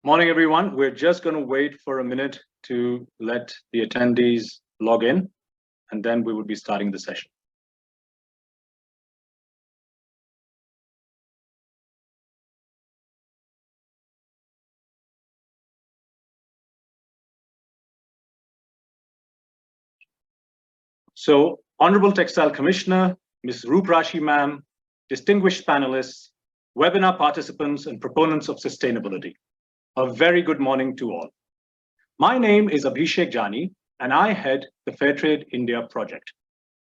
Morning, everyone. We're just going to wait for a minute to let the attendees log in, and then we will be starting the session. So, Honorable Textile Commissioner, Ms. Ruprashi ma'am, distinguished panelists, webinar participants, and proponents of sustainability, a very good morning to all. My name is Abhishek Jani, and I head the Fairtrade India project.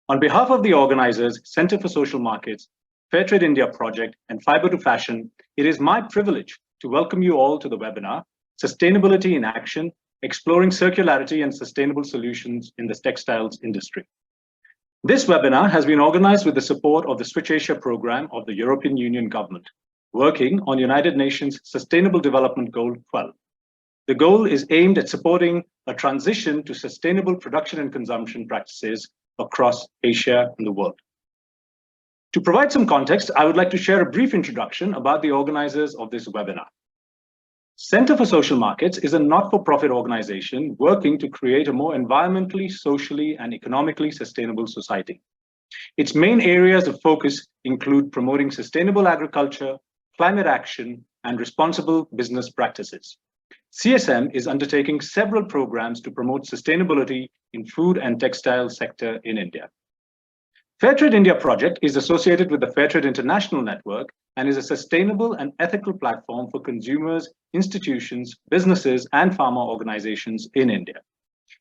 On behalf of the organizers, Center for Social Markets, Fairtrade India project, and Fiber to Fashion, it is my privilege to welcome you all to the webinar, Sustainability in Action, Exploring Circularity and Sustainable Solutions in the Textiles Industry. This webinar has been organized with the support of the Switch Asia program of the European Union government, working on United Nations Sustainable Development Goal 12. The goal is aimed at supporting a transition to sustainable production and consumption practices across Asia and the world. To provide some context, I would like to share a brief introduction about the organizers of this webinar. Center for Social Markets is a not-for-profit organization working to create a more environmentally, socially, and economically sustainable society. Its main areas of focus include promoting sustainable agriculture, climate action, and responsible business practices. CSM is undertaking several programs to promote sustainability in food and textile sector in India. Fairtrade India project is associated with the Fairtrade International Network and is a sustainable and ethical platform for consumers, institutions, businesses, and pharma organizations in India.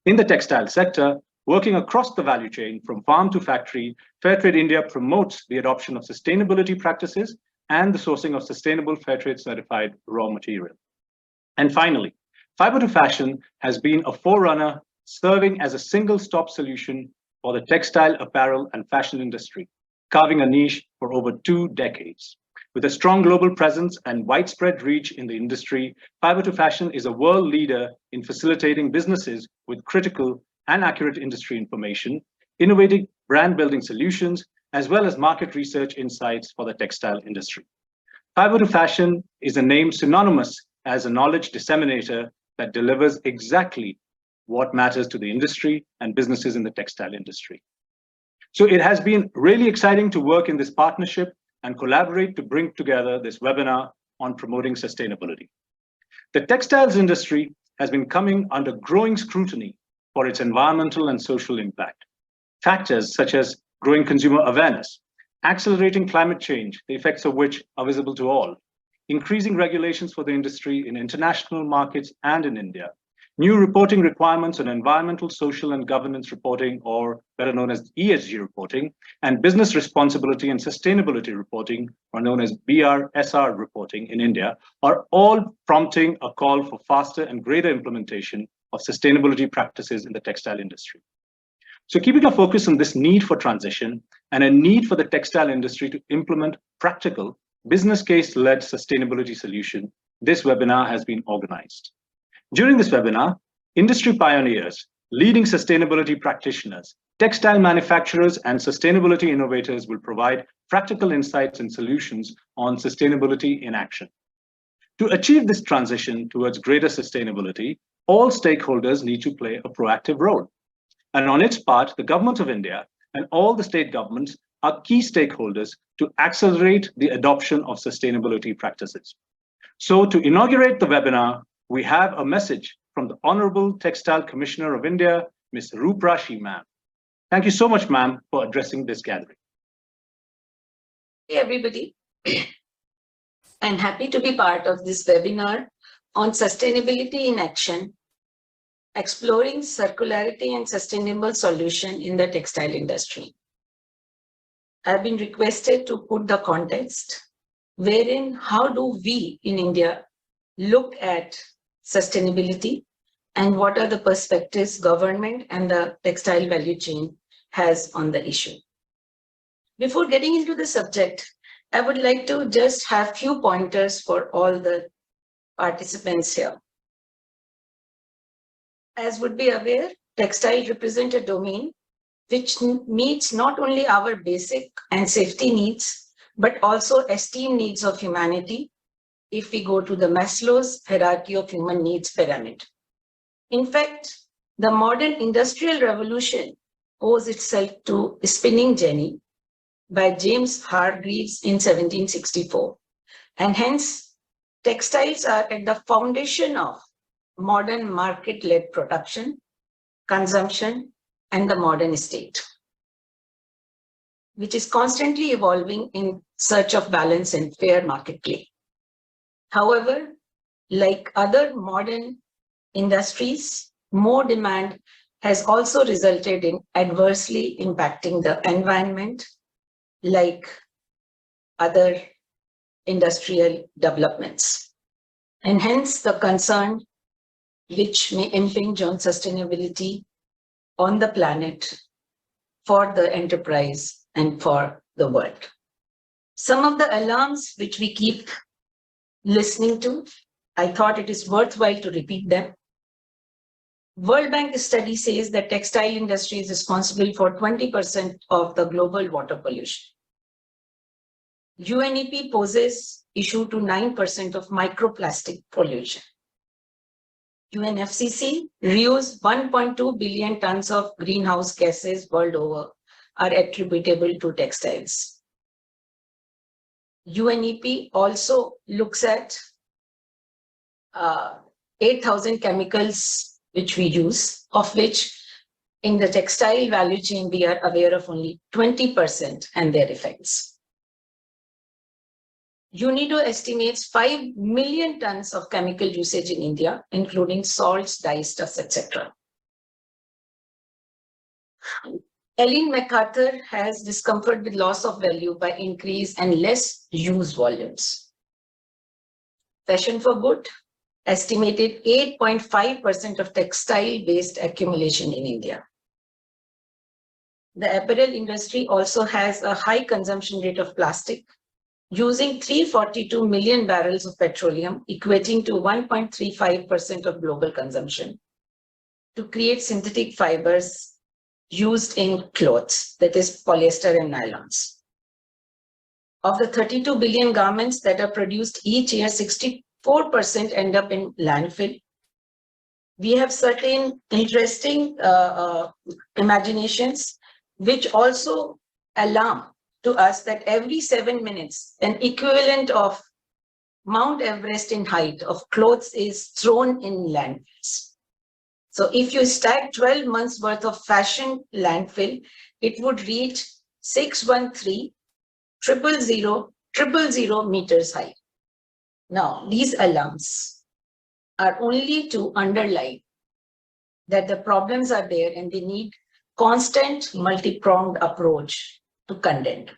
In the textile sector, working across the value chain from farm to factory, Fairtrade India promotes the adoption of sustainability practices and the sourcing of sustainable Fairtrade certified raw material. And finally, Fiber to Fashion has been a forerunner serving as a single-stop solution for the textile, apparel, and fashion industry, carving a niche for over 2 decades. With a strong global presence and widespread reach in the industry, Fiber to Fashion is a world leader in facilitating businesses with critical and accurate industry information, innovative brand-building solutions, as well as market research insights for the textile industry. Fiber to Fashion is a name synonymous as a knowledge disseminator that delivers exactly what matters to the industry and businesses in the textile industry. So it has been really exciting to work in this partnership and collaborate to bring together this webinar on promoting sustainability. The textiles industry has been coming under growing scrutiny for its environmental and social impact. Factors such as growing consumer awareness, accelerating climate change, the effects of which are visible to all, increasing regulations for the industry in international markets and in India, new reporting requirements on environmental, social, and governance reporting, or better known as ESG reporting, and business responsibility and sustainability reporting, or known as BRSR reporting in India, are all prompting a call for faster and greater implementation of sustainability practices in the textile industry. So keeping a focus on this need for transition and a need for the textile industry to implement practical business case-led sustainability solution, this webinar has been organized. During this webinar, industry pioneers, leading sustainability practitioners, textile manufacturers, and sustainability innovators will provide practical insights and solutions on sustainability in action. To achieve this transition towards greater sustainability, all stakeholders need to play a proactive role. And on its part, the Government of India and all the state governments are key stakeholders to accelerate the adoption of sustainability practices. So to inaugurate the webinar, we have a message from the Honorable Textile Commissioner of India, Ms. Ruprashi ma'am. Thank you so much, ma'am, for addressing this gathering. Hey, everybody. I'm happy to be part of this webinar on sustainability in action, exploring circularity and sustainable solution in the textile industry. I've been requested to put the context wherein how do we in India look at sustainability and what are the perspectives government and the textile value chain has on the issue. Before getting into the subject, I would like to just have few pointers for all the participants here. As would be aware, textile represent a domain which meets not only our basic and safety needs, but also esteem needs of humanity, if we go to the Maslow's hierarchy of human needs pyramid. In fact, the modern industrial revolution owes itself to Spinning Jenny by James Hargreaves in 1764. And hence, textiles are at the foundation of modern market-led production, consumption, and the modern state, which is constantly evolving in search of balance and fair market play. However, like other modern industries, more demand has also resulted in adversely impacting the environment, like other industrial developments. And hence the concern which may impinge on sustainability on the planet for the enterprise and for the world. Some of the alarms which we keep listening to, I thought it is worthwhile to repeat them. World Bank study says that textile industry is responsible for 20% of the global water pollution. UNEP poses issue to 9% of microplastic pollution. UNFCCC reviews 1.2 billion tons of greenhouse gases world over are attributable to textiles. UNEP also looks at 8,000 chemicals which we use, of which in the textile value chain, we are aware of only 20% and their effects. UNIDO estimates 5 million tons of chemical usage in India, including salts, dyestuffs, etc. Ellen MacArthur has discomfort with loss of value by increase and less use volumes. Fashion for Good estimated 8.5% of textile waste accumulation in India. The apparel industry also has a high consumption rate of plastic, using 342 million barrels of petroleum, equating to 1.35% of global consumption, to create synthetic fibers used in clothes, that is polyester and nylons. Of the 32 billion garments that are produced each year, 64% end up in landfill. We have certain interesting imaginations which also alarm to us that every 7 minutes, an equivalent of Mount Everest in height of clothes is thrown in landfills. So if you stack 12 months worth of fashion landfill, it would reach 613,000,000 meters high. Now, these alarms are only to underline that the problems are there and they need constant multi-pronged approach to contend.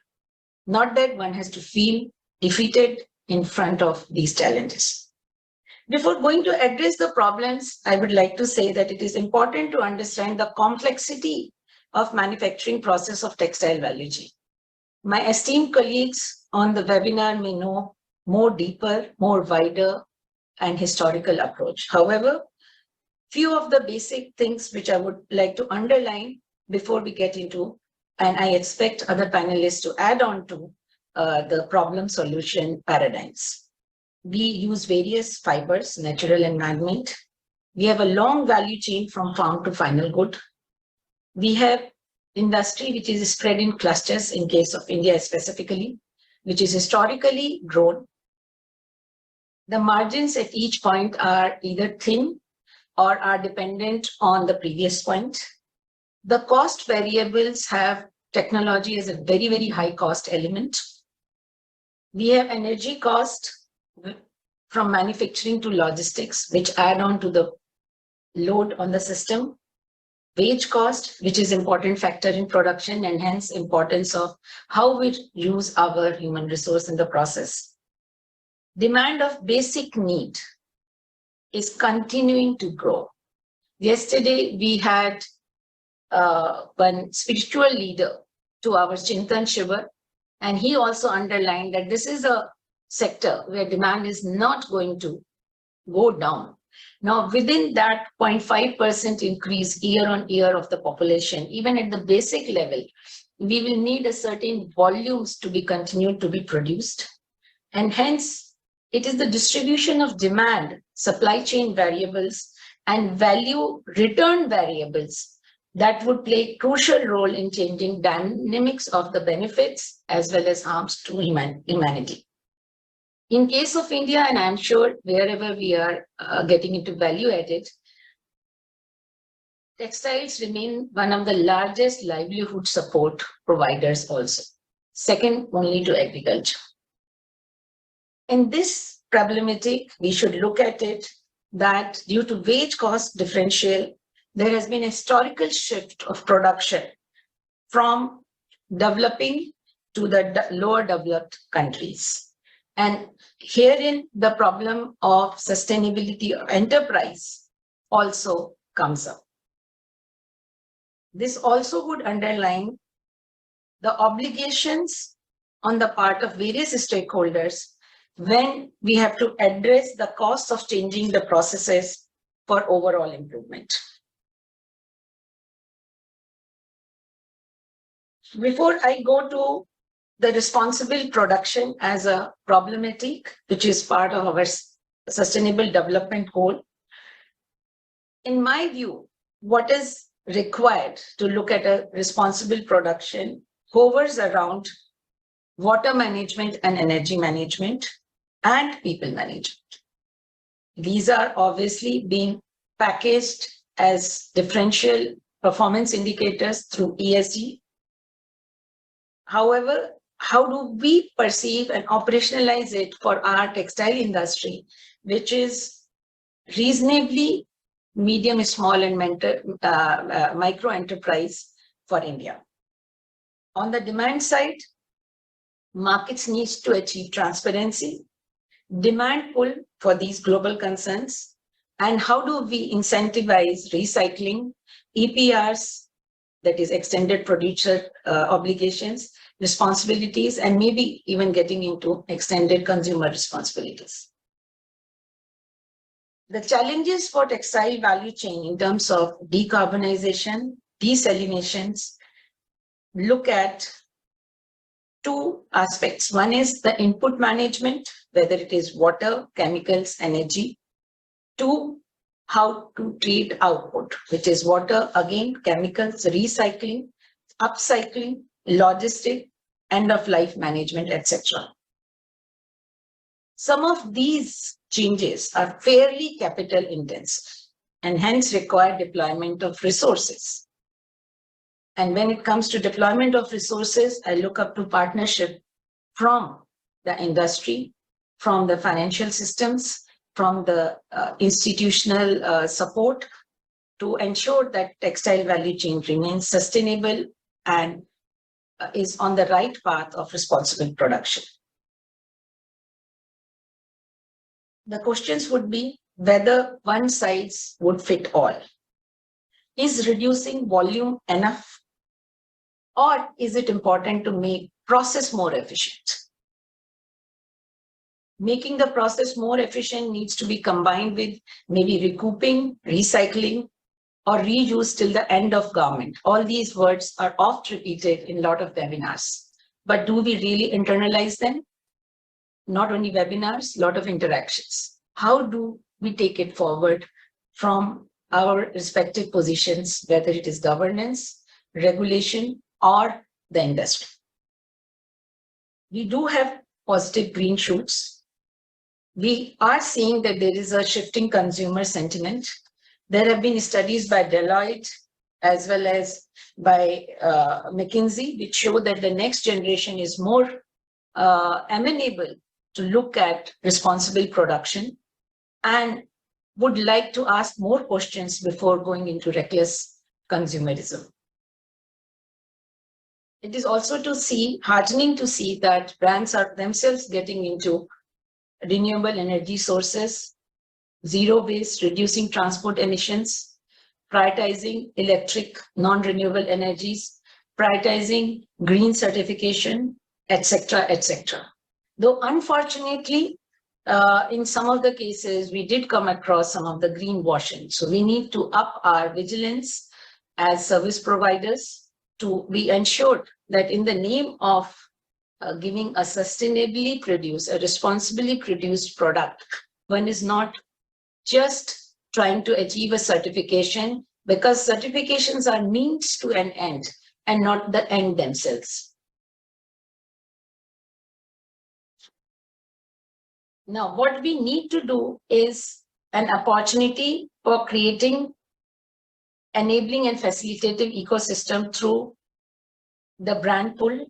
Not that one has to feel defeated in front of these challenges. Before going to address the problems, I would like to say that it is important to understand the complexity of manufacturing process of textile value chain. My esteemed colleagues on the webinar may know more deeper, more wider and historical approach. However, few of the basic things which I would like to underline before we get into, and I expect other panelists to add on to the problem solution paradigms. We use various fibers, natural and man-made. We have a long value chain from farm to final good. We have industry which is spread in clusters in case of India specifically, which is historically grown. The margins at each point are either thin or are dependent on the previous point. The cost variables have technology as a very, very high cost element. We have energy cost from manufacturing to logistics, which add on to the load on the system. Wage cost, which is important factor in production and hence importance of how we use our human resource in the process. Demand of basic need is continuing to grow. Yesterday, we had one spiritual leader to our Chintan Shiva, and he also underlined that this is a sector where demand is not going to go down. Now, within that 0.5% increase year on year of the population, even at the basic level, we will need a certain volumes to be continued to be produced. And hence, it is the distribution of demand, supply chain variables, and value return variables that would play a crucial role in changing dynamics of the benefits as well as harms to humanity. In case of India, and I'm sure wherever we are getting into value added, textiles remain one of the largest livelihood support providers also, second only to agriculture. In this problematic, we should look at it that due to wage cost differential, there has been a historical shift of production from developing to the lower developed countries. And herein the problem of sustainability of enterprise also comes up. This also would underline the obligations on the part of various stakeholders when we have to address the cost of changing the processes for overall improvement. Before I go to the responsible production as a problematic, which is part of our sustainable development goal, in my view, what is required to look at a responsible production hovers around water management and energy management and people management. These are obviously being packaged as differential performance indicators through ESG. However, how do we perceive and operationalize it for our textile industry, which is reasonably medium, small, and micro enterprise for India? On the demand side, markets need to achieve transparency, demand pull for these global concerns, and how do we incentivize recycling, EPRs, that is extended producer obligations, responsibilities, and maybe even getting into extended consumer responsibilities. The challenges for textile value chain in terms of decarbonization, desalinations, look at two aspects. One is the input management, whether it is water, chemicals, energy. Two, how to treat output, which is water, again, chemicals, recycling, upcycling, logistic, end of life management, etc. Some of these changes are fairly capital intensive and hence require deployment of resources. And when it comes to deployment of resources, I look up to partnership from the industry, from the financial systems, from the institutional support to ensure that textile value chain remains sustainable and is on the right path of responsible production. The questions would be whether one size would fit all. Is reducing volume enough? Or is it important to make process more efficient? Making the process more efficient needs to be combined with maybe recouping, recycling, or reuse till the end of garment. All these words are oft repeated in a lot of webinars. But do we really internalize them? Not only webinars, a lot of interactions. How do we take it forward from our respective positions, whether it is governance, regulation, or the industry? We do have positive green shoots. We are seeing that there is a shifting consumer sentiment. There have been studies by Deloitte as well as by McKinsey, which show that the next generation is more amenable to look at responsible production and would like to ask more questions before going into reckless consumerism. It is also heartening to see that brands are themselves getting into renewable energy sources, zero waste, reducing transport emissions, prioritizing electric, non-renewable energies, prioritizing green certification, etc., etc. Though unfortunately, in some of the cases, we did come across some of the greenwashing. So we need to up our vigilance as service providers to be ensured that in the name of giving a sustainably produced, a responsibly produced product. One is not just trying to achieve a certification, because certifications are means to an end and not the end themselves. Now, what we need to do is an opportunity for creating enabling and facilitative ecosystem through the brand pull.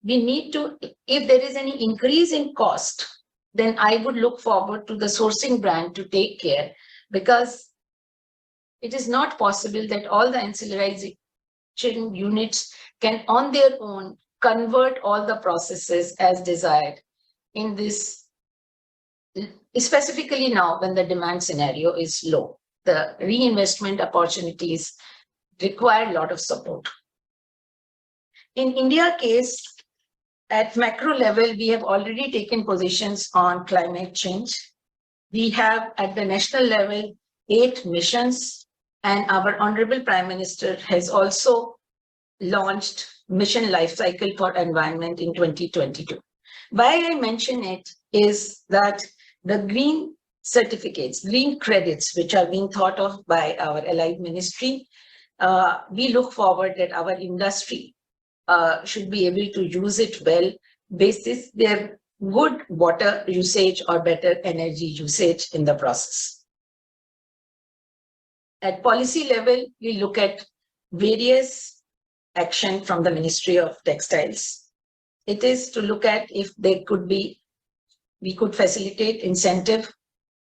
We need to, if there is any increase in cost, then I would look forward to the sourcing brand to take care, because it is not possible that all the ancillarization units can on their own convert all the processes as desired in this, specifically now when the demand scenario is low. The reinvestment opportunities require a lot of support. In India case, at macro level, we have already taken positions on climate change. We have at the national level 8 missions, and our Honorable Prime Minister has also launched Mission Life Cycle for Environment in 2022. Why I mention it is that the green certificates, green credits, which are being thought of by our allied ministry, we look forward that our industry should be able to use it well, basis their good water usage or better energy usage in the process. At policy level, we look at various action from the Ministry of Textiles. It is to look at if there could be, we could facilitate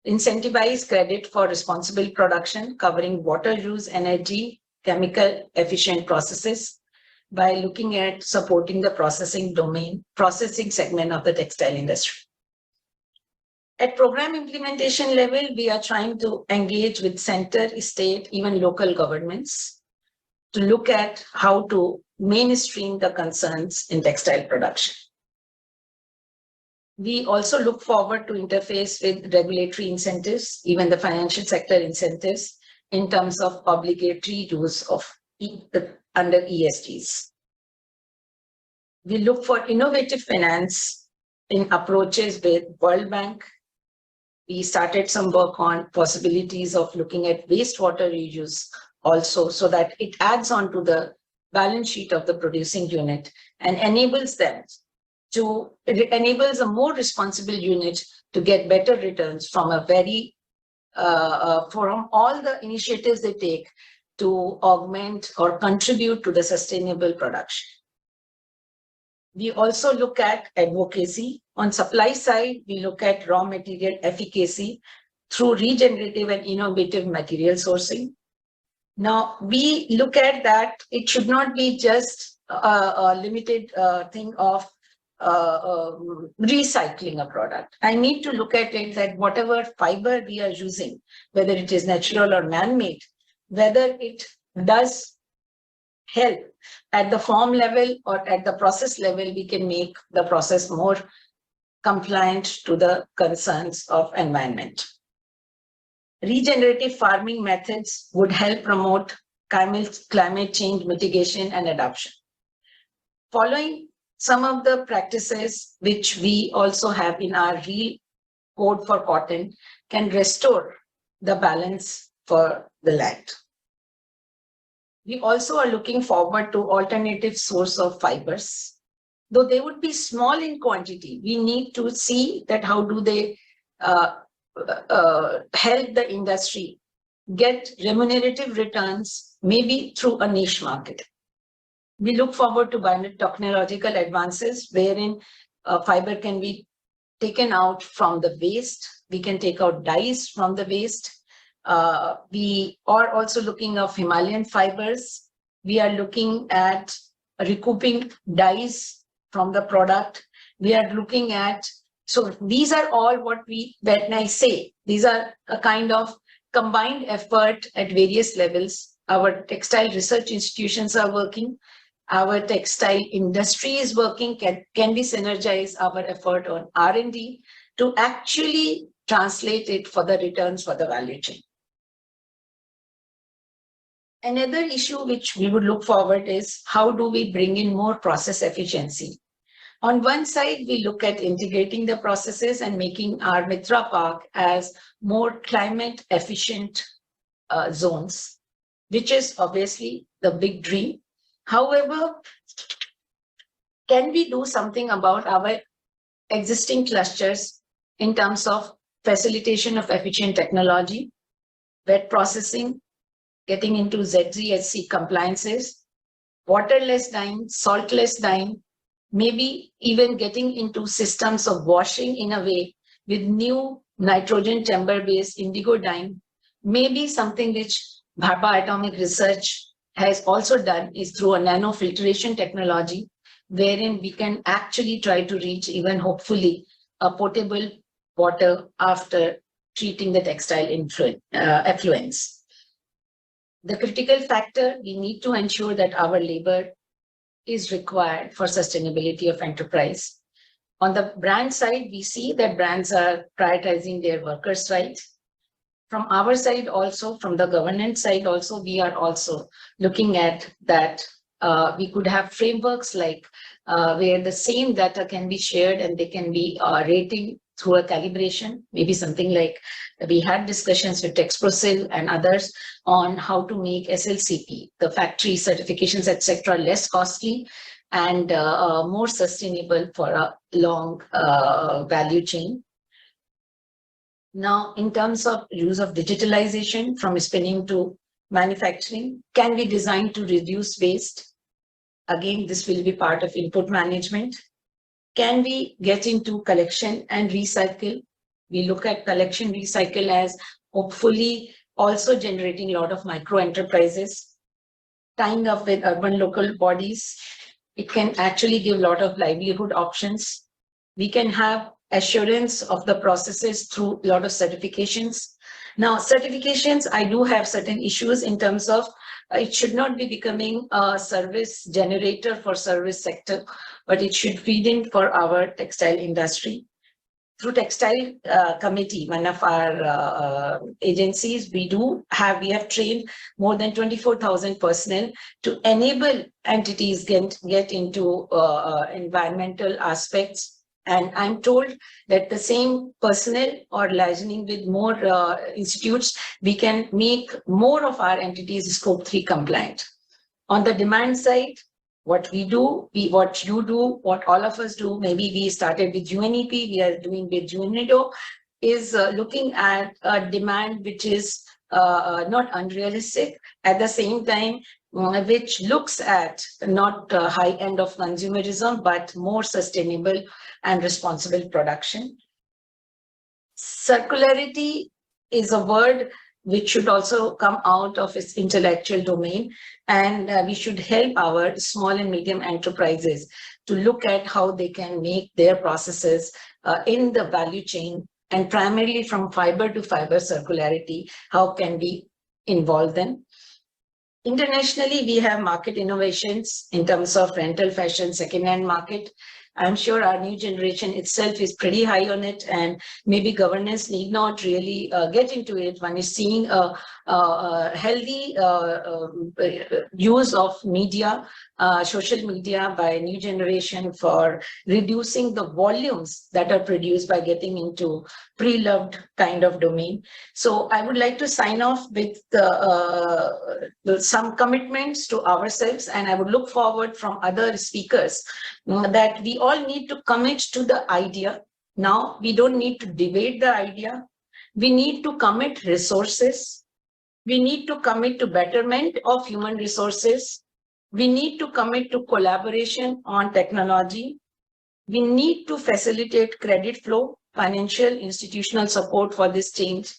incentivize credit for responsible production covering water use, energy, chemical efficient processes, by looking at supporting the processing segment of the textile industry. At program implementation level, we are trying to engage with center, state, even local governments to look at how to mainstream the concerns in textile production. We also look forward to interface with regulatory incentives, even the financial sector incentives, in terms of obligatory use of under ESGs. We look for innovative finance in approaches with World Bank. We started some work on possibilities of looking at wastewater reuse also, so that it adds on to the balance sheet of the producing unit and enables them to, it enables a more responsible unit to get better returns from a very, from all the initiatives they take to augment or contribute to the sustainable production. We also look at advocacy. On supply side, we look at raw material efficacy through regenerative and innovative material sourcing. Now, we look at that it should not be just a limited thing of recycling a product. I need to look at it that whatever fiber we are using, whether it is natural or man-made, whether it does help at the form level or at the process level, we can make the process more compliant to the concerns of environment. Regenerative farming methods would help promote climate change mitigation and adoption. Following some of the practices which we also have in our real code for cotton can restore the balance for the land. We also are looking forward to alternative source of fibers. Though they would be small in quantity, we need to see that how do they help the industry get remunerative returns, maybe through a niche market. We look forward to biotechnological advances wherein fiber can be taken out from the waste. We can take out dyes from the waste. We are also looking at Himalayan fibers. We are looking at recouping dyes from the product. We are looking at, so these are all what we, when I say, these are a kind of combined effort at various levels. Our textile research institutions are working. Our textile industry is working, can we synergize our effort on R&D to actually translate it for the returns for the value chain. Another issue which we would look forward is how do we bring in more process efficiency? On one side, we look at integrating the processes and making our Mitra Park as more climate efficient zones, which is obviously the big dream. However, can we do something about our existing clusters in terms of facilitation of efficient technology, wet processing, getting into ZGHC compliances, waterless dyeing, saltless dyeing, maybe even getting into systems of washing in a way with new nitrogen chamber-based indigo dyeing, maybe something which Bharpa Atomic Research has also done is through a nanofiltration technology, wherein we can actually try to reach even hopefully a potable water after treating the textile effluents. The critical factor, we need to ensure that our labor is required for sustainability of enterprise. On the brand side, we see that brands are prioritizing their workers' rights. From our side also, from the governance side also, we are also looking at that we could have frameworks like where the same data can be shared and they can be rating through a calibration, maybe something like we had discussions with Texprosil and others on how to make SLCP, the factory certifications, etc., less costly and more sustainable for a long value chain. Now, in terms of use of digitalization from spinning to manufacturing, can be designed to reduce waste? Again, this will be part of input management. Can we get into collection and recycle? We look at collection recycle as hopefully also generating a lot of micro enterprises, tying up with urban local bodies. It can actually give a lot of livelihood options. We can have assurance of the processes through a lot of certifications. Now, certifications, I do have certain issues in terms of it should not be becoming a service generator for service sector, but it should feed in for our textile industry. Through Textile Committee, one of our agencies, we have trained more than 24,000 personnel to enable entities get into environmental aspects. And I'm told that the same personnel or liaising with more institutes, we can make more of our entities Scope 3 compliant. On the demand side, what we do, what you do, what all of us do, maybe we started with UNEP, we are doing with UNIDO, is looking at a demand which is not unrealistic, at the same time, which looks at not high end of consumerism, but more sustainable and responsible production. Circularity is a word which should also come out of its intellectual domain. And we should help our small and medium enterprises to look at how they can make their processes in the value chain, and primarily from fiber to fiber circularity, how can we involve them? Internationally, we have market innovations in terms of rental fashion, second-hand market. I'm sure our new generation itself is pretty high on it, and maybe governance need not really get into it. One is seeing a healthy use of media, social media by new generation for reducing the volumes that are produced by getting into pre-loved kind of domain. So I would like to sign off with some commitments to ourselves, and I would look forward from other speakers that we all need to commit to the idea. Now, we don't need to debate the idea. We need to commit resources. We need to commit to betterment of human resources. We need to commit to collaboration on technology. We need to facilitate credit flow, financial, institutional support for this change,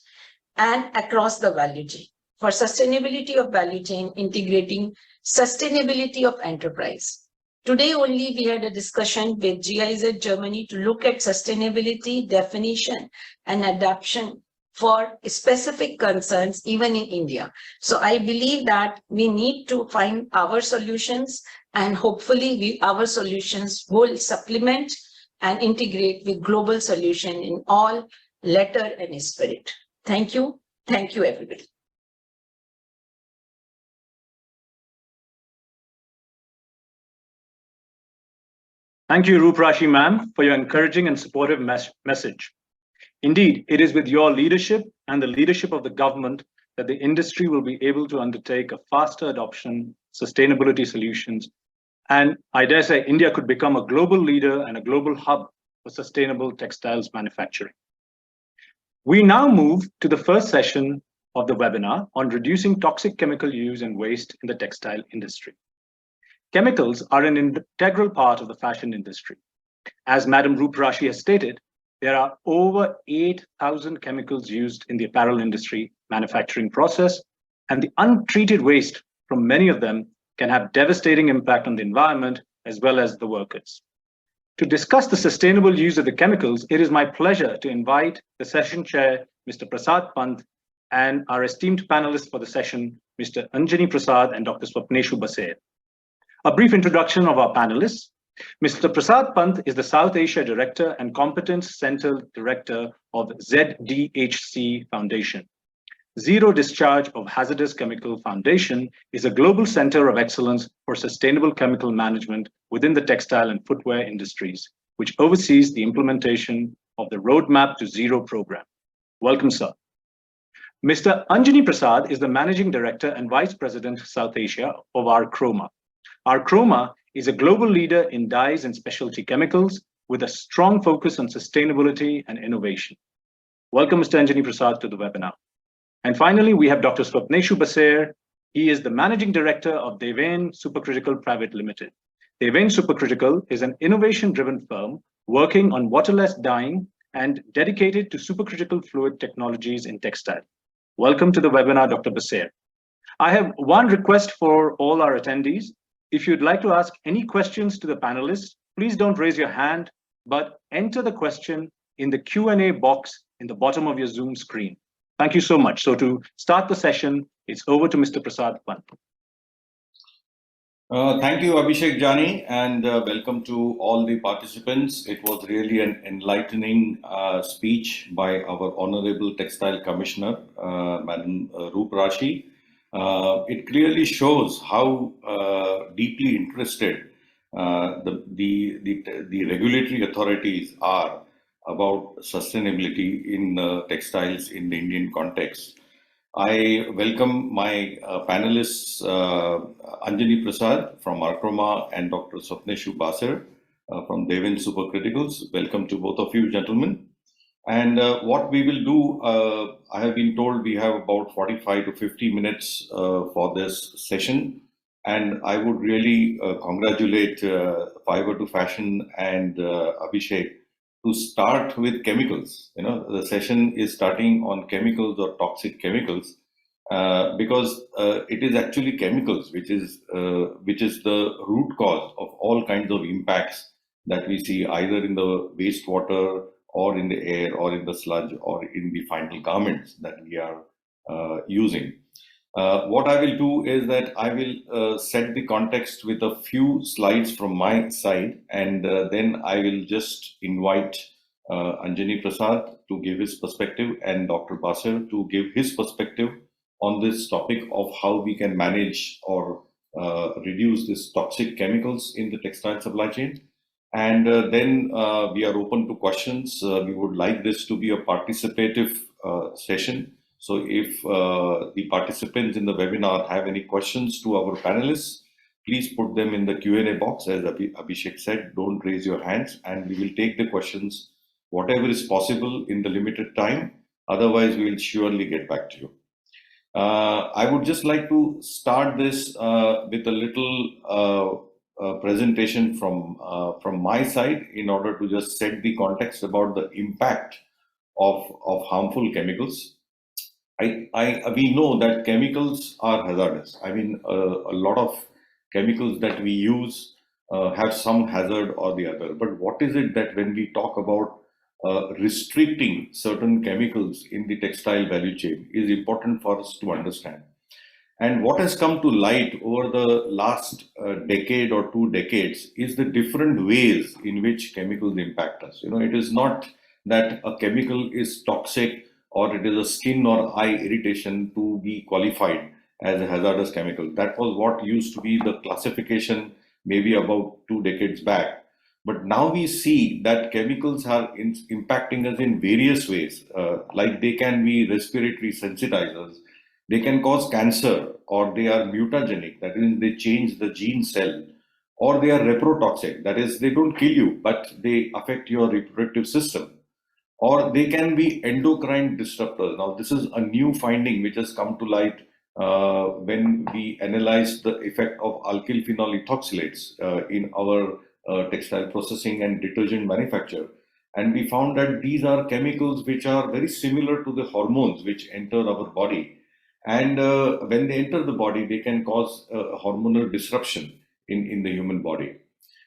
and across the value chain. For sustainability of value chain, integrating sustainability of enterprise. Today only we had a discussion with GIZ Germany to look at sustainability definition and adoption for specific concerns even in India. So I believe that we need to find our solutions, and hopefully our solutions will supplement and integrate with global solution in all letter and spirit. Thank you. Thank you, everybody. Thank you, Ruprashi ma'am, for your encouraging and supportive message. Indeed, it is with your leadership and the leadership of the government that the industry will be able to undertake a faster adoption, sustainability solutions, and I dare say India could become a global leader and a global hub for sustainable textiles manufacturing. We now move to the first session of the webinar on reducing toxic chemical use and waste in the textile industry. Chemicals are an integral part of the fashion industry. As Madam Ruprashi has stated, there are over 8,000 chemicals used in the apparel industry manufacturing process, and the untreated waste from many of them can have devastating impact on the environment as well as the workers. To discuss the sustainable use of the chemicals, it is my pleasure to invite the session chair, Mr. Prasad Pant, and our esteemed panelists for the session, Mr. Anjani Prasad and Dr. Swapneshu Baser. A brief introduction of our panelists. Mr. Prasad Pant is the South Asia Director and Competence Center Director of ZDHC Foundation. Zero Discharge of Hazardous Chemical Foundation is a global center of excellence for sustainable chemical management within the textile and footwear industries, which oversees the implementation of the Roadmap to Zero program. Welcome, sir. Mr. Anjani Prasad is the Managing Director and Vice President, South Asia of our Chroma. Our Chroma is a global leader in dyes and specialty chemicals with a strong focus on sustainability and innovation. Welcome, Mr. Anjani Prasad, to the webinar. And finally, we have Dr. Swapneshu Baser. He is the Managing Director of Devain Supercritical Private Limited. Devain Supercritical is an innovation-driven firm working on waterless dyeing and dedicated to supercritical fluid technologies in textile. Welcome to the webinar, Dr. Baser. I have one request for all our attendees. If you'd like to ask any questions to the panelists, please don't raise your hand, but enter the question in the Q&A box in the bottom of your Zoom screen. Thank you so much. So to start the session, it's over to Mr. Prasad Pant. Thank you, Abhishek Jani, and welcome to all the participants. It was really an enlightening speech by our Honorable Textile Commissioner, Madam Ruprashi. It clearly shows how deeply interested the regulatory authorities are about sustainability in textiles in the Indian context. I welcome my panelists, Anjani Prasad from Archroma and Dr. Swapneshu Baser from Devain Supercriticals. Welcome to both of you, gentlemen. And what we will do, I have been told we have about 45 to 50 minutes for this session. And I would really congratulate Fiber to Fashion and Abhishek to start with chemicals. You know, the session is starting on chemicals or toxic chemicals because it is actually chemicals which is the root cause of all kinds of impacts that we see either in the wastewater or in the air or in the sludge or in the final garments that we are using. What I will do is that I will set the context with a few slides from my side, and then I will just invite Anjani Prasad to give his perspective and Dr. Baser to give his perspective on this topic of how we can manage or reduce these toxic chemicals in the textile supply chain. And then we are open to questions. We would like this to be a participative session. So if the participants in the webinar have any questions to our panelists, please put them in the Q&A box. As Abhishek said, don't raise your hands, and we will take the questions, whatever is possible in the limited time. Otherwise, we will surely get back to you. I would just like to start this with a little presentation from my side in order to just set the context about the impact of harmful chemicals. We know that chemicals are hazardous. I mean, a lot of chemicals that we use have some hazard or the other. But what is it that when we talk about restricting certain chemicals in the textile value chain is important for us to understand. And what has come to light over the last decade or 2 decades is the different ways in which chemicals impact us. You know, it is not that a chemical is toxic or it is a skin or eye irritation to be qualified as a hazardous chemical. That was what used to be the classification maybe about 2 decades back. But now we see that chemicals are impacting us in various ways, like they can be respiratory sensitizers, they can cause cancer, or they are mutagenic, that is, they change the gene cell, or they are reprotoxic, that is, they don't kill you, but they affect your reproductive system, or they can be endocrine disruptors. Now, this is a new finding which has come to light when we analyzed the effect of alkyl phenol ethoxylates in our textile processing and detergent manufacture. And we found that these are chemicals which are very similar to the hormones which enter our body. And when they enter the body, they can cause hormonal disruption in the human body.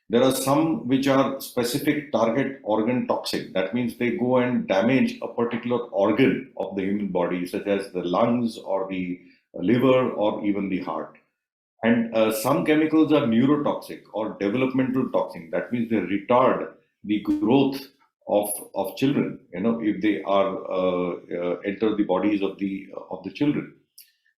There are some which are specific target organ toxic. That means they go and damage a particular organ of the human body, such as the lungs or the liver or even the heart. And some chemicals are neurotoxic or developmental toxic. That means they retard the growth of children, if they are enter the bodies of the children.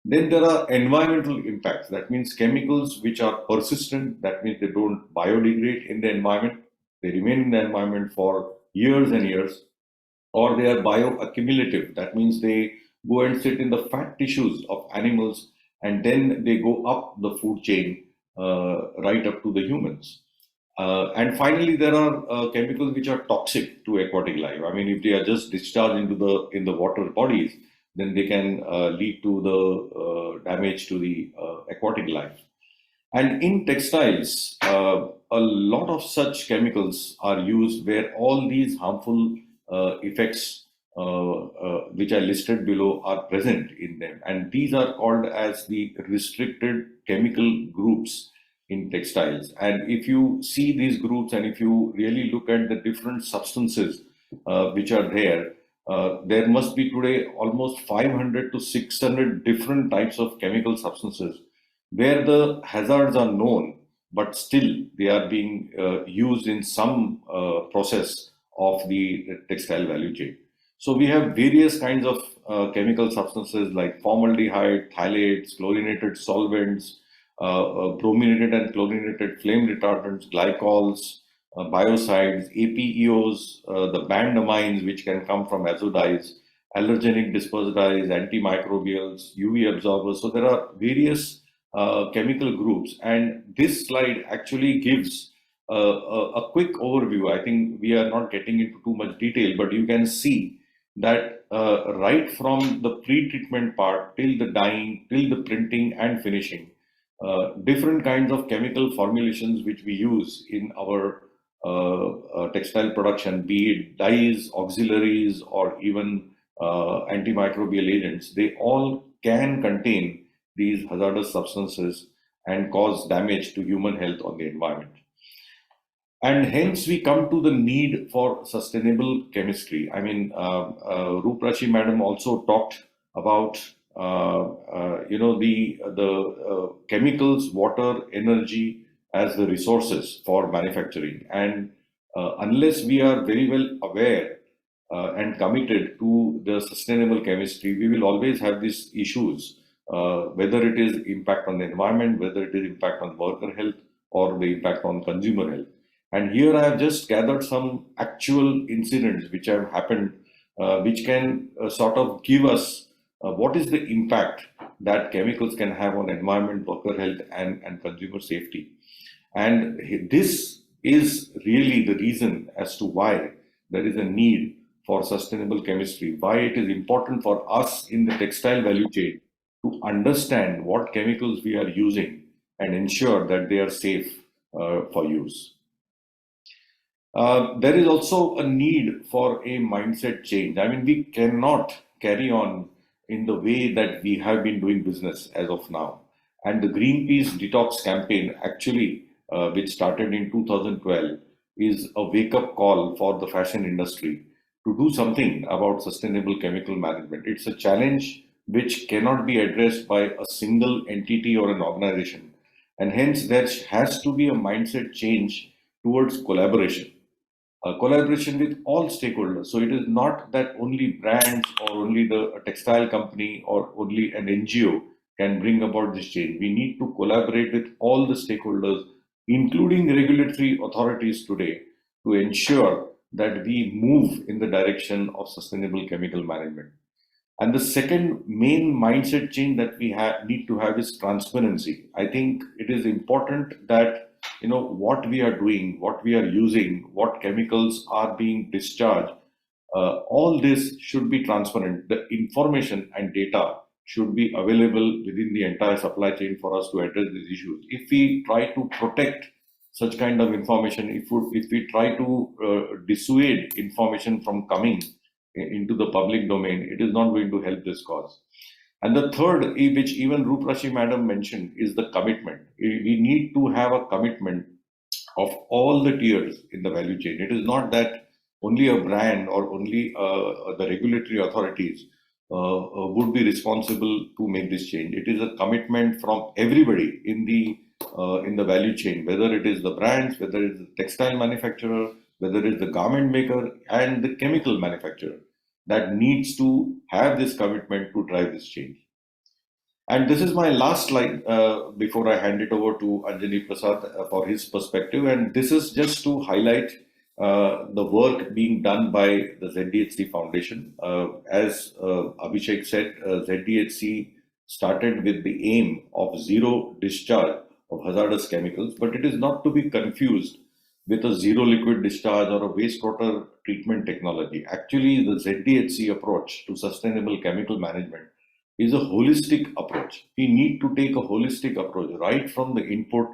Then there are environmental impacts. That means chemicals which are persistent. That means they don't biodegrade in the environment. They remain in the environment for years and years. Or they are bioaccumulative. That means they go and sit in the fat tissues of animals, and then they go up the food chain right up to the humans. And finally, there are chemicals which are toxic to aquatic life. I mean, if they are just discharged in the water bodies, then they can lead to the damage to the aquatic life. And in textiles, a lot of such chemicals are used where all these harmful effects which are listed below are present in them. And these are called as the restricted chemical groups in textiles. And if you see these groups and if you really look at the different substances which are there, there must be today almost 500 to 600 different types of chemical substances where the hazards are known, but still they are being used in some process of the textile value chain. So we have various kinds of chemical substances like formaldehyde, phthalates, chlorinated solvents, brominated and chlorinated flame retardants, glycols, biocides, APEOs, the banned amines which can come from azodyes, allergenic dispersed dyes, antimicrobials, UV absorbers. So there are various chemical groups, and this slide actually gives a quick overview. I think we are not getting into too much detail, but you can see that right from the pre-treatment part till the dyeing, till the printing and finishing, different kinds of chemical formulations which we use in our textile production, be it dyes, auxiliaries, or even antimicrobial agents, they all can contain these hazardous substances and cause damage to human health or the environment. And hence we come to the need for sustainable chemistry. I mean, Ruprashi madam also talked about the chemicals, water, energy as the resources for manufacturing. And unless we are very well aware and committed to the sustainable chemistry, we will always have these issues, whether it is impact on the environment, whether it is impact on worker health, or the impact on consumer health. And here I have just gathered some actual incidents which have happened, which can sort of give us what is the impact that chemicals can have on environment, worker health, and consumer safety. And this is really the reason as to why there is a need for sustainable chemistry, why it is important for us in the textile value chain to understand what chemicals we are using and ensure that they are safe for use. There is also a need for a mindset change. I mean, we cannot carry on in the way that we have been doing business as of now. And the Greenpeace Detox campaign, actually, which started in 2012, is a wake-up call for the fashion industry to do something about sustainable chemical management. It's a challenge which cannot be addressed by a single entity or an organization. And hence, there has to be a mindset change towards collaboration. Collaboration with all stakeholders. So it is not that only brands or only the textile company or only an NGO can bring about this change. We need to collaborate with all the stakeholders, including regulatory authorities today, to ensure that we move in the direction of sustainable chemical management. And the second main mindset change that we need to have is transparency. I think it is important that what we are doing, what we are using, what chemicals are being discharged, all this should be transparent. The information and data should be available within the entire supply chain for us to address these issues. If we try to protect such kind of information, if we try to dissuade information from coming into the public domain, it is not going to help this cause. And the third, which even Ruprashi madam mentioned, is the commitment. We need to have a commitment of all the tiers in the value chain. It is not that only a brand or only the regulatory authorities would be responsible to make this change. It is a commitment from everybody in the value chain, whether it is the brands, whether it is the textile manufacturer, whether it is the garment maker and the chemical manufacturer, that needs to have this commitment to drive this change. And this is my last slide before I hand it over to Anjani Prasad for his perspective. And this is just to highlight the work being done by the ZDHC Foundation. As Abhishek said, ZDHC started with the aim of zero discharge of hazardous chemicals, but it is not to be confused with a zero liquid discharge or a wastewater treatment technology. Actually, the ZDHC approach to sustainable chemical management is a holistic approach. We need to take a holistic approach right from the input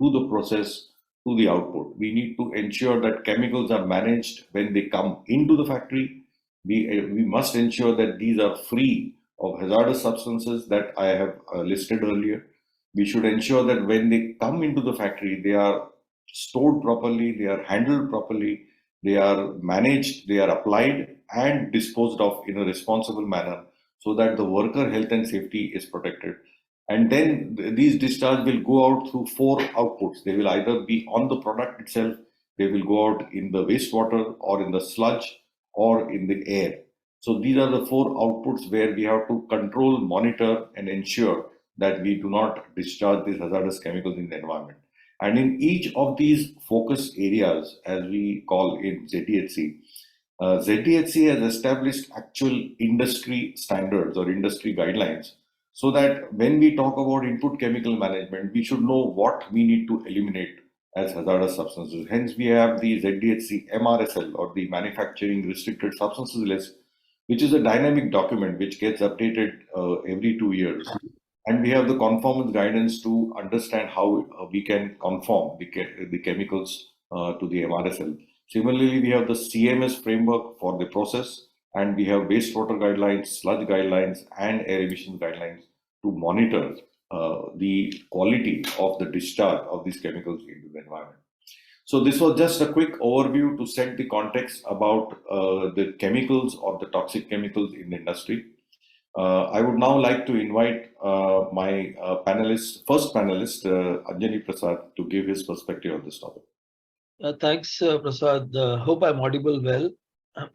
to the process to the output. We need to ensure that chemicals are managed when they come into the factory. We must ensure that these are free of hazardous substances that I have listed earlier. We should ensure that when they come into the factory, they are stored properly, they are handled properly, they are managed, they are applied and disposed of in a responsible manner so that the worker health and safety is protected. And then these discharges will go out through 4 outputs. They will either be on the product itself, they will go out in the wastewater or in the sludge or in the air. So these are the 4 outputs where we have to control, monitor and ensure that we do not discharge these hazardous chemicals in the environment. And in each of these focus areas, as we call in ZDHC, ZDHC has established actual industry standards or industry guidelines so that when we talk about input chemical management, we should know what we need to eliminate as hazardous substances. Hence, we have the ZDHC MRSL or the Manufacturing Restricted Substances List, which is a dynamic document which gets updated every 2 years. And we have the conformance guidance to understand how we can conform the chemicals to the MRSL. Similarly, we have the CMS framework for the process, and we have wastewater guidelines, sludge guidelines, and air emissions guidelines to monitor the quality of the discharge of these chemicals into the environment. So this was just a quick overview to set the context about the chemicals or the toxic chemicals in the industry. I would now like to invite my first panelist, Anjani Prasad, to give his perspective on this topic. Thanks, Prasad. Hope I'm audible well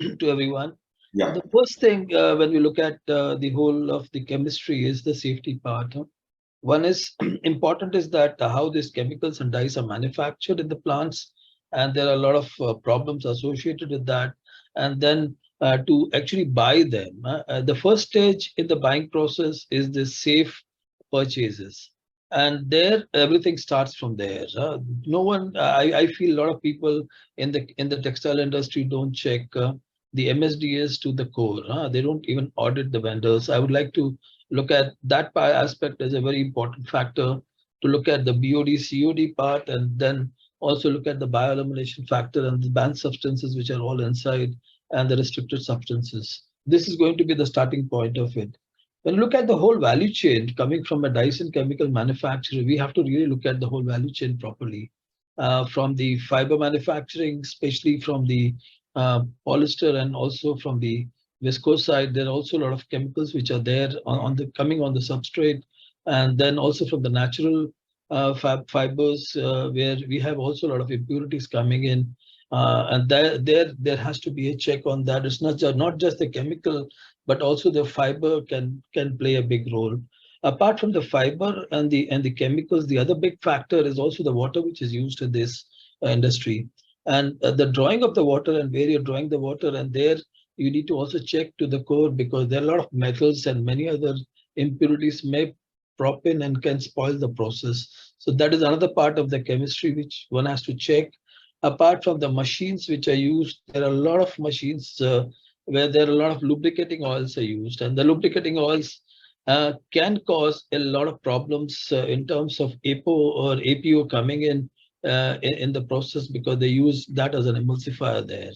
to everyone. Yeah. The first thing when we look at the whole of the chemistry is the safety part. One is important is that how these chemicals and dyes are manufactured in the plants, and there are a lot of problems associated with that. And then to actually buy them, the first stage in the buying process is the safe purchases. And there, everything starts from there. No one, I feel a lot of people in the textile industry don't check the MSDS to the core. They don't even audit the vendors. I would like to look at that aspect as a very important factor, to look at the BOD, COD part, and then also look at the bioelimination factor and the banned substances which are all inside, and the restricted substances. This is going to be the starting point of it. When you look at the whole value chain coming from a dyes and chemical manufacturer, we have to really look at the whole value chain properly. From the fiber manufacturing, especially from the polyester and also from the viscose side, there are also a lot of chemicals which are there coming on the substrate, and then also from the natural fibers where we have also a lot of impurities coming in. And there has to be a check on that. It's not just the chemical, but also the fiber can play a big role. Apart from the fiber and the chemicals, the other big factor is also the water which is used in this industry. And the drawing of the water and where you're drawing the water, and there you need to also check to the core, because there are a lot of metals and many other impurities may prop in and can spoil the process. So that is another part of the chemistry which one has to check. Apart from the machines which are used, there are a lot of machines where there are a lot of lubricating oils are used, and the lubricating oils can cause a lot of problems in terms of APO or APO coming in the process, because they use that as an emulsifier there.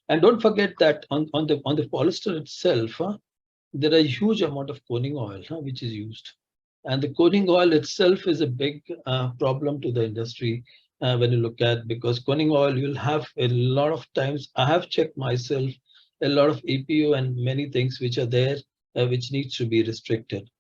And don't forget that on the polyester itself, there are a huge amount of coning oil which is used. And the coning oil itself is a big problem to the industry when you look at, because coning oil, you'll have a lot of times, I have checked myself, a lot of APO and many things which are there, which needs to be restricted.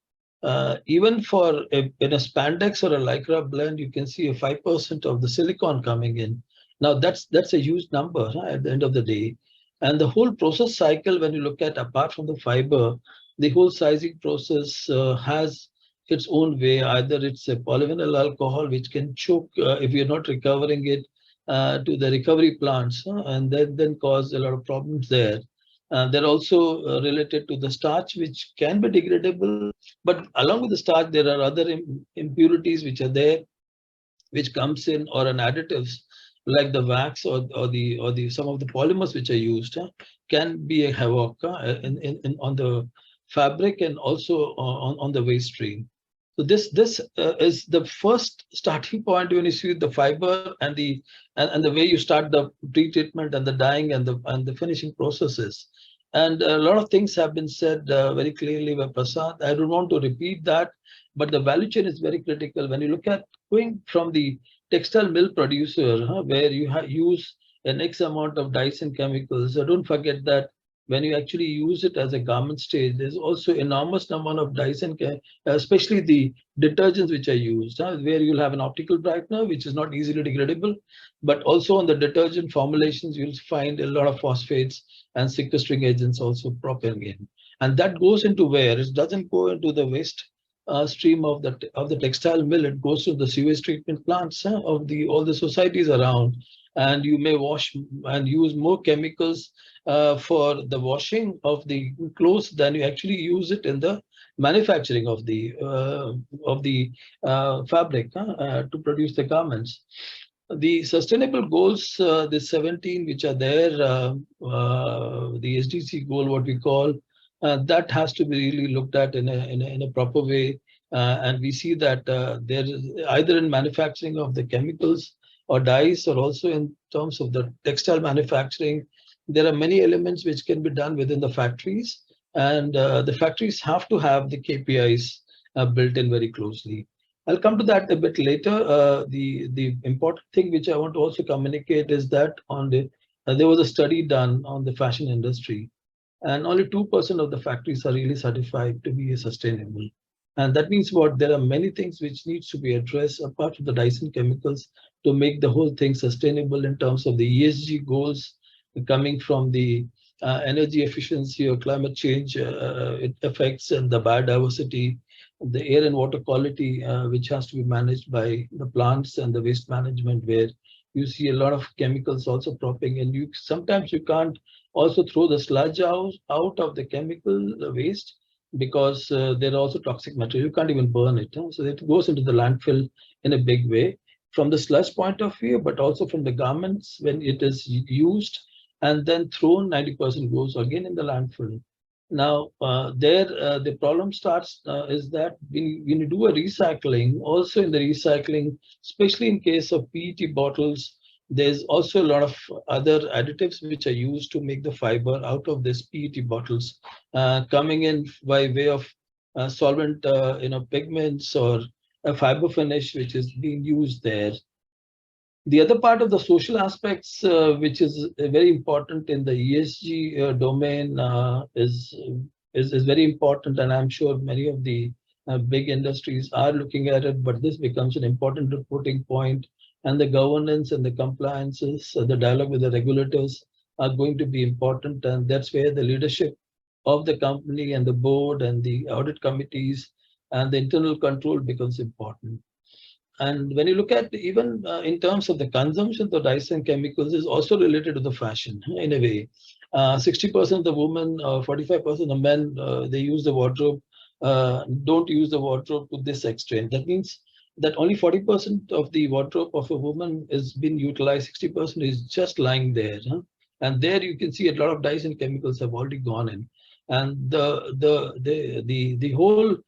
Even for in a spandex or a lycra blend, you can see a 5% of the silicon coming in. Now that's a huge number at the end of the day. And the whole process cycle, when you look at, apart from the fiber, the whole sizing process has its own way. Either it's a polyvinyl alcohol which can choke if you're not recovering it to the recovery plants, and then cause a lot of problems there. They're also related to the starch, which can be degradable, but along with the starch, there are other impurities which are there, which comes in, or an additives like the wax or the some of the polymers which are used can be a havoc on the fabric and also on the waste stream. So this is the first starting point when you see the fiber and the way you start the pre-treatment and the dyeing and the finishing processes. And a lot of things have been said very clearly by Prasad. I don't want to repeat that, but the value chain is very critical. When you look at going from the textile mill producer, where you use an X amount of dyes and chemicals, so don't forget that when you actually use it as a garment stage, there's also enormous amount of dyes and especially the detergents which are used, where you'll have an optical brightener, which is not easily degradable, but also on the detergent formulations, you'll find a lot of phosphates and sequestering agents also propping in. And that goes into where? It doesn't go into the waste stream of the textile mill. It goes to the sewage treatment plants of all the societies around, and you may wash and use more chemicals for the washing of the clothes than you actually use it in the manufacturing of the fabric to produce the garments. The sustainable goals, the 17 which are there, the SDC goal, what we call, that has to be really looked at in a proper way. And we see that there is either in manufacturing of the chemicals or dyes, or also in terms of the textile manufacturing, there are many elements which can be done within the factories. And the factories have to have the KPIs built in very closely. I'll come to that a bit later. The important thing which I want to also communicate is that there was a study done on the fashion industry, and only 2% of the factories are really certified to be sustainable. And that means what? There are many things which needs to be addressed apart from the dyes and chemicals to make the whole thing sustainable in terms of the ESG goals coming from the energy efficiency or climate change effects and the biodiversity, the air and water quality, which has to be managed by the plants and the waste management, where you see a lot of chemicals also propping, and sometimes you can't also throw the sludge out of the chemical waste, because there are also toxic material. You can't even burn it. So it goes into the landfill in a big way from the sludge point of view, but also from the garments when it is used and then thrown, 90% goes again in the landfill. Now, the problem starts is that when you do a recycling, also in the recycling, especially in case of PET bottles, there's also a lot of other additives which are used to make the fiber out of these PET bottles, coming in by way of solvent, pigments or a fiber finish which is being used there. The other part of the social aspects, which is very important in the ESG domain, is very important, and I'm sure many of the big industries are looking at it. But this becomes an important reporting point, and the governance and the compliances, the dialogue with the regulators are going to be important, and that's where the leadership of the company and the board and the audit committees and the internal control becomes important. And when you look at even in terms of the consumption of dyes and chemicals is also related to the fashion in a way. 60% of the women, 45% of men, they use the wardrobe, don't use the wardrobe to this extent. That means that only 40% of the wardrobe of a woman is being utilized, 60% is just lying there. And there you can see a lot of dyes and chemicals have already gone in. And the whole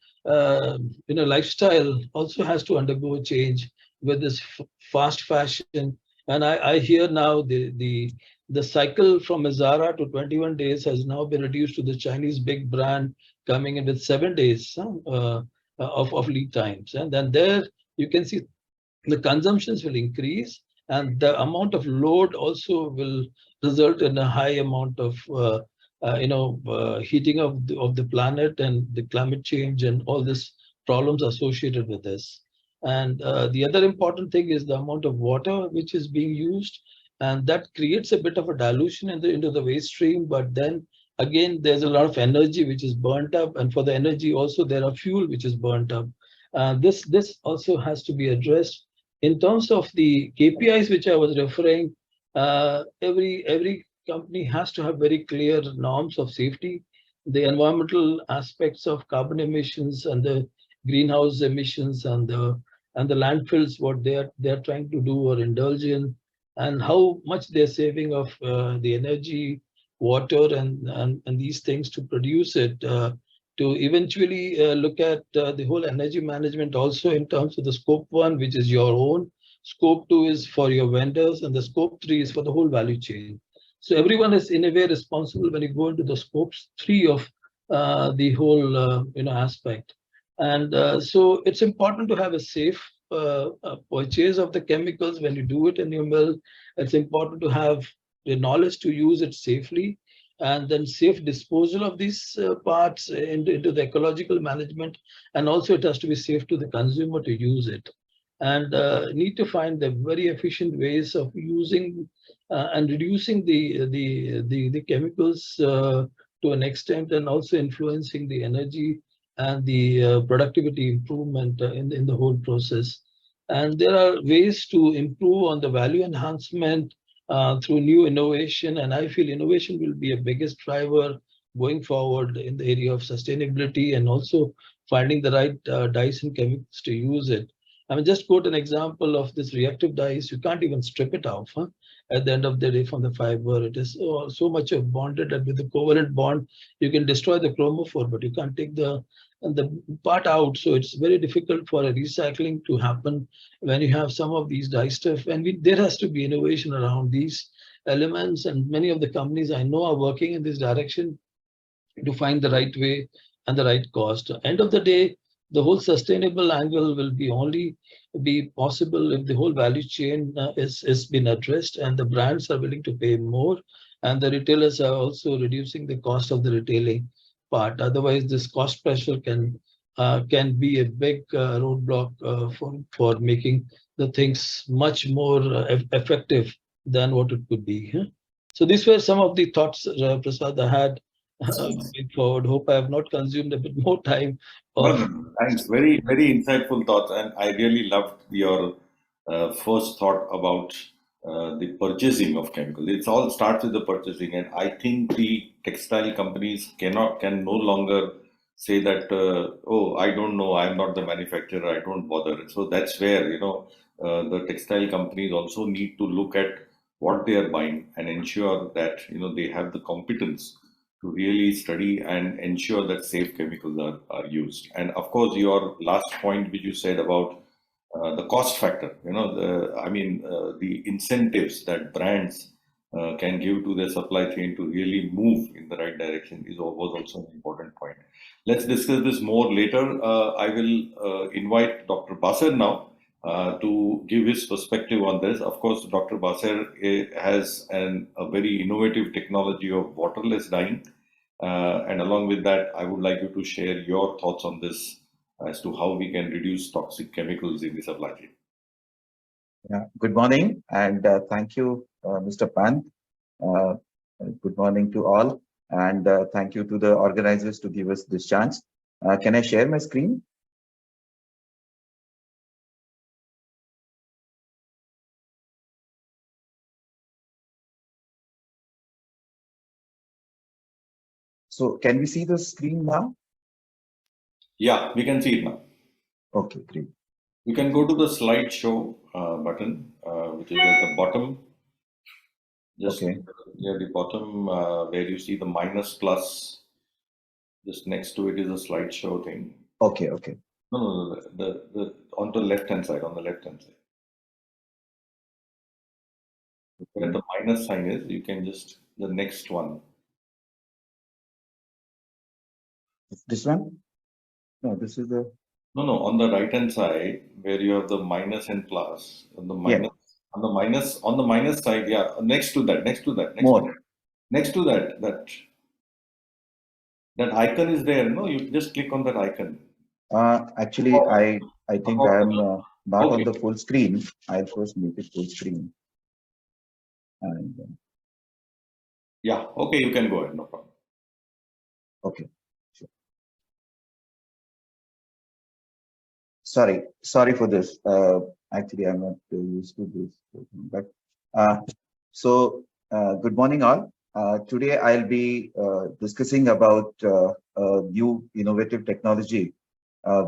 lifestyle also has to undergo a change with this fast fashion. And I hear now the cycle from a Zara to 21 days has now been reduced to the Chinese big brand coming in with 7 days of lead times. And then there you can see the consumptions will increase, and the amount of load also will result in a high amount of heating of the planet and the climate change and all these problems associated with this. And the other important thing is the amount of water which is being used, and that creates a bit of a dilution into the waste stream. But then again, there's a lot of energy which is burnt up, and for the energy also there are fuel which is burnt up. This also has to be addressed. In terms of the KPIs which I was referring, every company has to have very clear norms of safety, the environmental aspects of carbon emissions and the greenhouse emissions and the landfills, what they're trying to do or indulge in, and how much they're saving of the energy, water, and these things to produce it. To eventually look at the whole energy management also in terms of the scope 1, which is your own, scope 2 is for your vendors, and the scope 3 is for the whole value chain. So everyone is in a way responsible when you go into the scopes 3 of the whole aspect. And so it's important to have a safe purchase of the chemicals when you do it in your mill. It's important to have the knowledge to use it safely, and then safe disposal of these parts into the ecological management. And also it has to be safe to the consumer to use it. And need to find the very efficient ways of using and reducing the chemicals to an extent, and also influencing the energy and the productivity improvement in the whole process. And there are ways to improve on the value enhancement through new innovation. And I feel innovation will be a biggest driver going forward in the area of sustainability, and also finding the right dyes and chemicals to use it. I mean, just quote an example of this reactive dyes. You can't even strip it off at the end of the day from the fiber. It is so much of bonded that with the covalent bond, you can destroy the chromophore, but you can't take the part out. So it's very difficult for a recycling to happen when you have some of these dye stuff. And there has to be innovation around these elements. And many of the companies I know are working in this direction to find the right way and the right cost. End of the day, the whole sustainable angle will only be possible if the whole value chain is been addressed, and the brands are willing to pay more, and the retailers are also reducing the cost of the retailing part. Otherwise, this cost pressure can be a big roadblock for making the things much more effective than what it could be. So these were some of the thoughts, Prasad, I had going forward. Hope I have not consumed a bit more time. No. Thanks. Very, very insightful thoughts. And I really loved your first thought about the purchasing of chemicals. It all starts with the purchasing. And I think the textile companies can no longer say that, oh, I don't know, I'm not the manufacturer, I don't bother. So that's where, the textile companies also need to look at what they are buying and ensure that, they have the competence to really study and ensure that safe chemicals are used. And of course, your last point, which you said about the cost factor, the incentives that brands can give to their supply chain to really move in the right direction was also an important point. Let's discuss this more later. I will invite Dr. Baser now to give his perspective on this. Of course, Dr. Baser has a very innovative technology of waterless dyeing. And along with that, I would like you to share your thoughts on this as to how we can reduce toxic chemicals in the supply chain. Yeah, good morning, and thank you, Mr. Pant. Good morning to all, and thank you to the organizers to give us this chance. Can I share my screen? So can we see the screen now? Yeah, we can see it now. Okay, great. You can go to the slideshow button, which is at the bottom. Just Okay. near the bottom where you see the minus plus. Just next to it is a slideshow thing. Okay, okay. No, the on the left hand side, on the left hand side. Where the minus sign is, you can just the next one. This one? No, this is the. No, on the right hand side where you have the minus and plus. On the Yeah. minus, on the minus side, yeah. Next to that, More. next to that icon is there. No, you just click on that icon. Actually, I think I am not on Okay. the full screen. I'll first make it full screen. And Yeah, okay, you can go ahead, no problem. okay. Sure. Sorry for this. Actually, I'm not used to this. But good morning, all. Today, I'll be discussing about new innovative technology.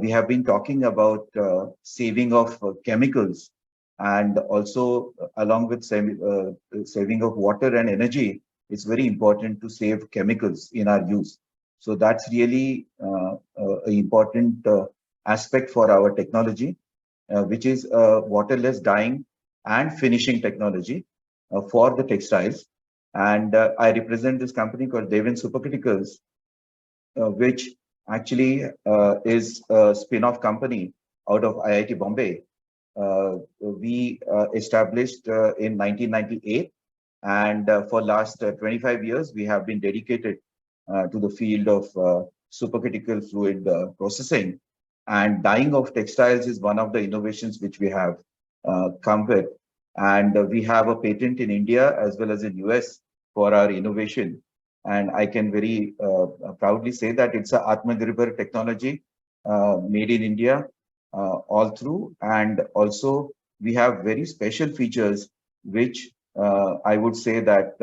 We have been talking about saving of chemicals, and also along with saving of water and energy. It's very important to save chemicals in our use. So that's really an important aspect for our technology, which is waterless dyeing and finishing technology for the textiles. And I represent this company called Devin Supercriticals, which actually is a spin-off company out of IIT Bombay. We established in 1998, and for last 25 years, we have been dedicated to the field of supercritical fluid processing. And dyeing of textiles is one of the innovations which we have come with. And we have a patent in India as well as in US for our innovation. And I can very proudly say that it's a Atmanirbhar technology made in India all through. And also we have very special features which I would say that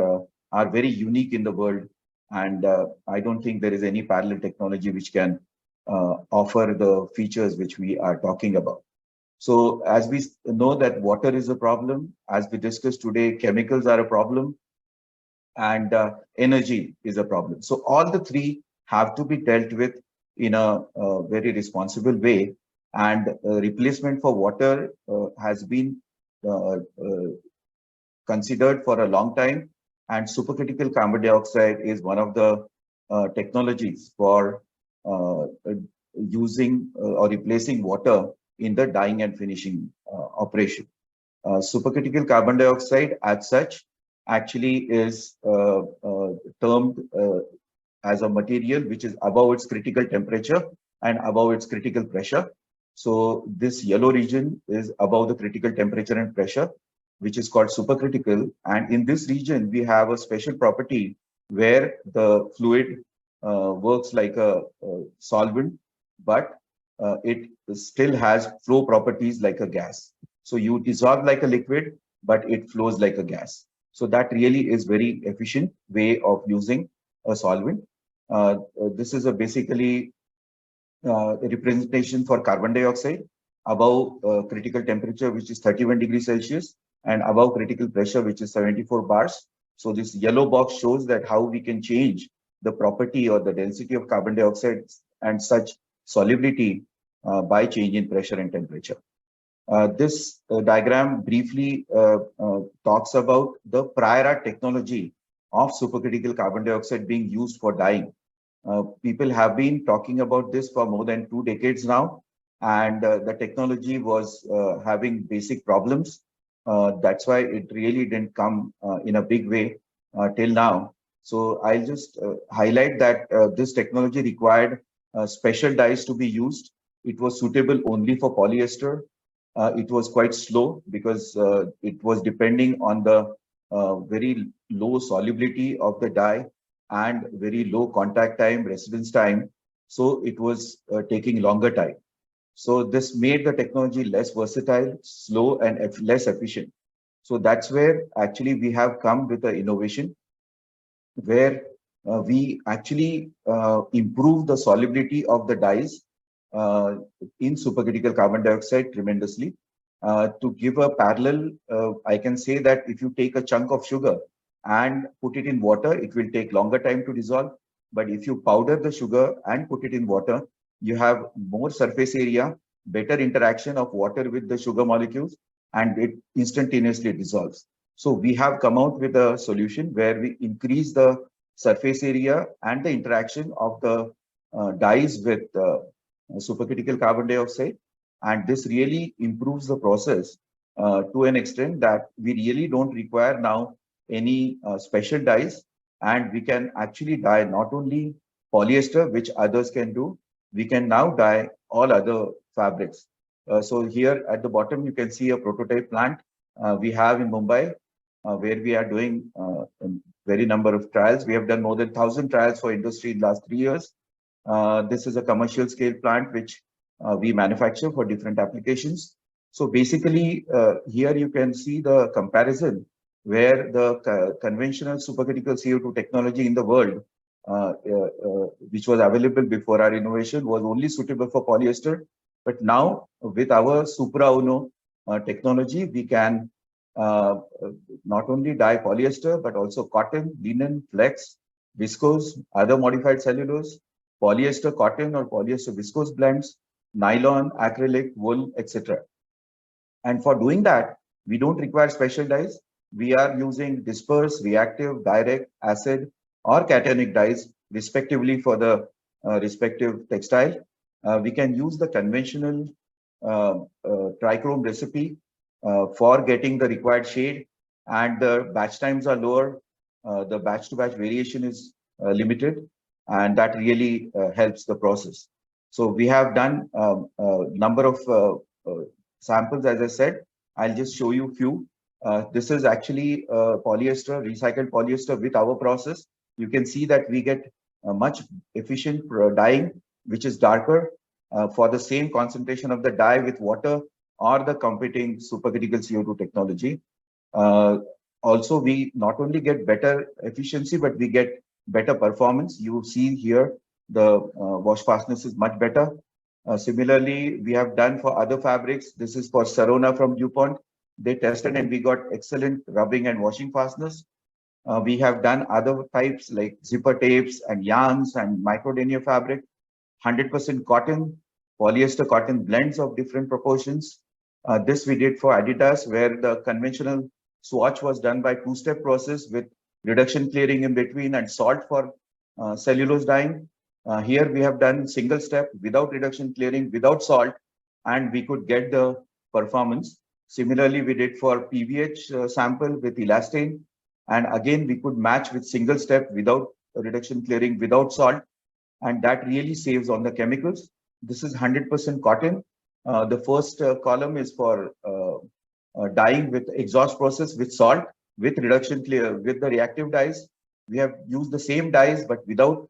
are very unique in the world. And I don't think there is any parallel technology which can offer the features which we are talking about. So as we know that water is a problem, as we discussed today, chemicals are a problem, and energy is a problem. So all the three have to be dealt with in a very responsible way. And replacement for water has been considered for a long time. And supercritical carbon dioxide is one of the technologies for using or replacing water in the dyeing and finishing operation. Supercritical carbon dioxide as such actually is termed as a material which is above its critical temperature and above its critical pressure. So this yellow region is above the critical temperature and pressure, which is called supercritical. And in this region, we have a special property where the fluid works like a solvent, but it still has flow properties like a gas. So you dissolve like a liquid, but it flows like a gas. So that really is very efficient way of using a solvent. This is a basically representation for carbon dioxide above critical temperature, which is 31 degrees Celsius, and above critical pressure, which is 74 bars. So this yellow box shows that how we can change the property or the density of carbon dioxide and such solubility by change in pressure and temperature. This diagram briefly talks about the prior art technology of supercritical carbon dioxide being used for dyeing. People have been talking about this for more than 2 decades now, and the technology was having basic problems. That's why it really didn't come in a big way till now. So I'll just highlight that this technology required special dyes to be used. It was suitable only for polyester. It was quite slow because it was depending on the very low solubility of the dye and very low contact time, residence time. So it was taking longer time. So this made the technology less versatile, slow, and less efficient. So that's where actually we have come with an innovation where we actually improve the solubility of the dyes in supercritical carbon dioxide tremendously. To give a parallel, I can say that if you take a chunk of sugar and put it in water, it will take longer time to dissolve. But if you powder the sugar and put it in water, you have more surface area, better interaction of water with the sugar molecules, and it instantaneously dissolves. So we have come out with a solution where we increase the surface area and the interaction of the dyes with supercritical carbon dioxide. And this really improves the process to an extent that we really don't require now any special dyes. And we can actually dye not only polyester, which others can do, we can now dye all other fabrics. So here at the bottom, you can see a prototype plant we have in Mumbai, where we are doing a very number of trials. We have done more than 1,000 trials for industry in the last 3 years. This is a commercial scale plant which we manufacture for different applications. So basically, here you can see the comparison where the conventional supercritical CO2 technology in the world, which was available before our innovation, was only suitable for polyester. But now with our Supra Uno technology, we can not only dye polyester, but also cotton, linen, flex, viscose, other modified cellulose, polyester cotton or polyester viscose blends, nylon, acrylic, wool, etc. And for doing that, we don't require special dyes. We are using disperse, reactive, direct, acid, or cationic dyes, respectively, for the respective textile. We can use the conventional trichrome recipe for getting the required shade, and the batch times are lower. The batch to batch variation is limited, and that really helps the process. So we have done a number of samples, as I said. I'll just show you a few. This is actually polyester, recycled polyester with our process. You can see that we get a much efficient dyeing, which is darker for the same concentration of the dye with water or the competing supercritical CO2 technology. Also, we not only get better efficiency, but we get better performance. You see here, the wash fastness is much better. Similarly, we have done for other fabrics. This is for Sarona from DuPont. They tested and we got excellent rubbing and washing fastness. We have done other types like zipper tapes and yarns and microdenier fabric, 100% cotton, polyester cotton blends of different proportions. This we did for Adidas, where the conventional swatch was done by two-step process with reduction clearing in between and salt for cellulose dyeing. Here we have done single step without reduction clearing, without salt, and we could get the performance. Similarly, we did for PVH sample with elastane, and again we could match with single step without reduction clearing, without salt, and that really saves on the chemicals. This is 100% cotton. The first column is for dyeing with exhaust process with salt, with reduction clear, with the reactive dyes. We have used the same dyes but without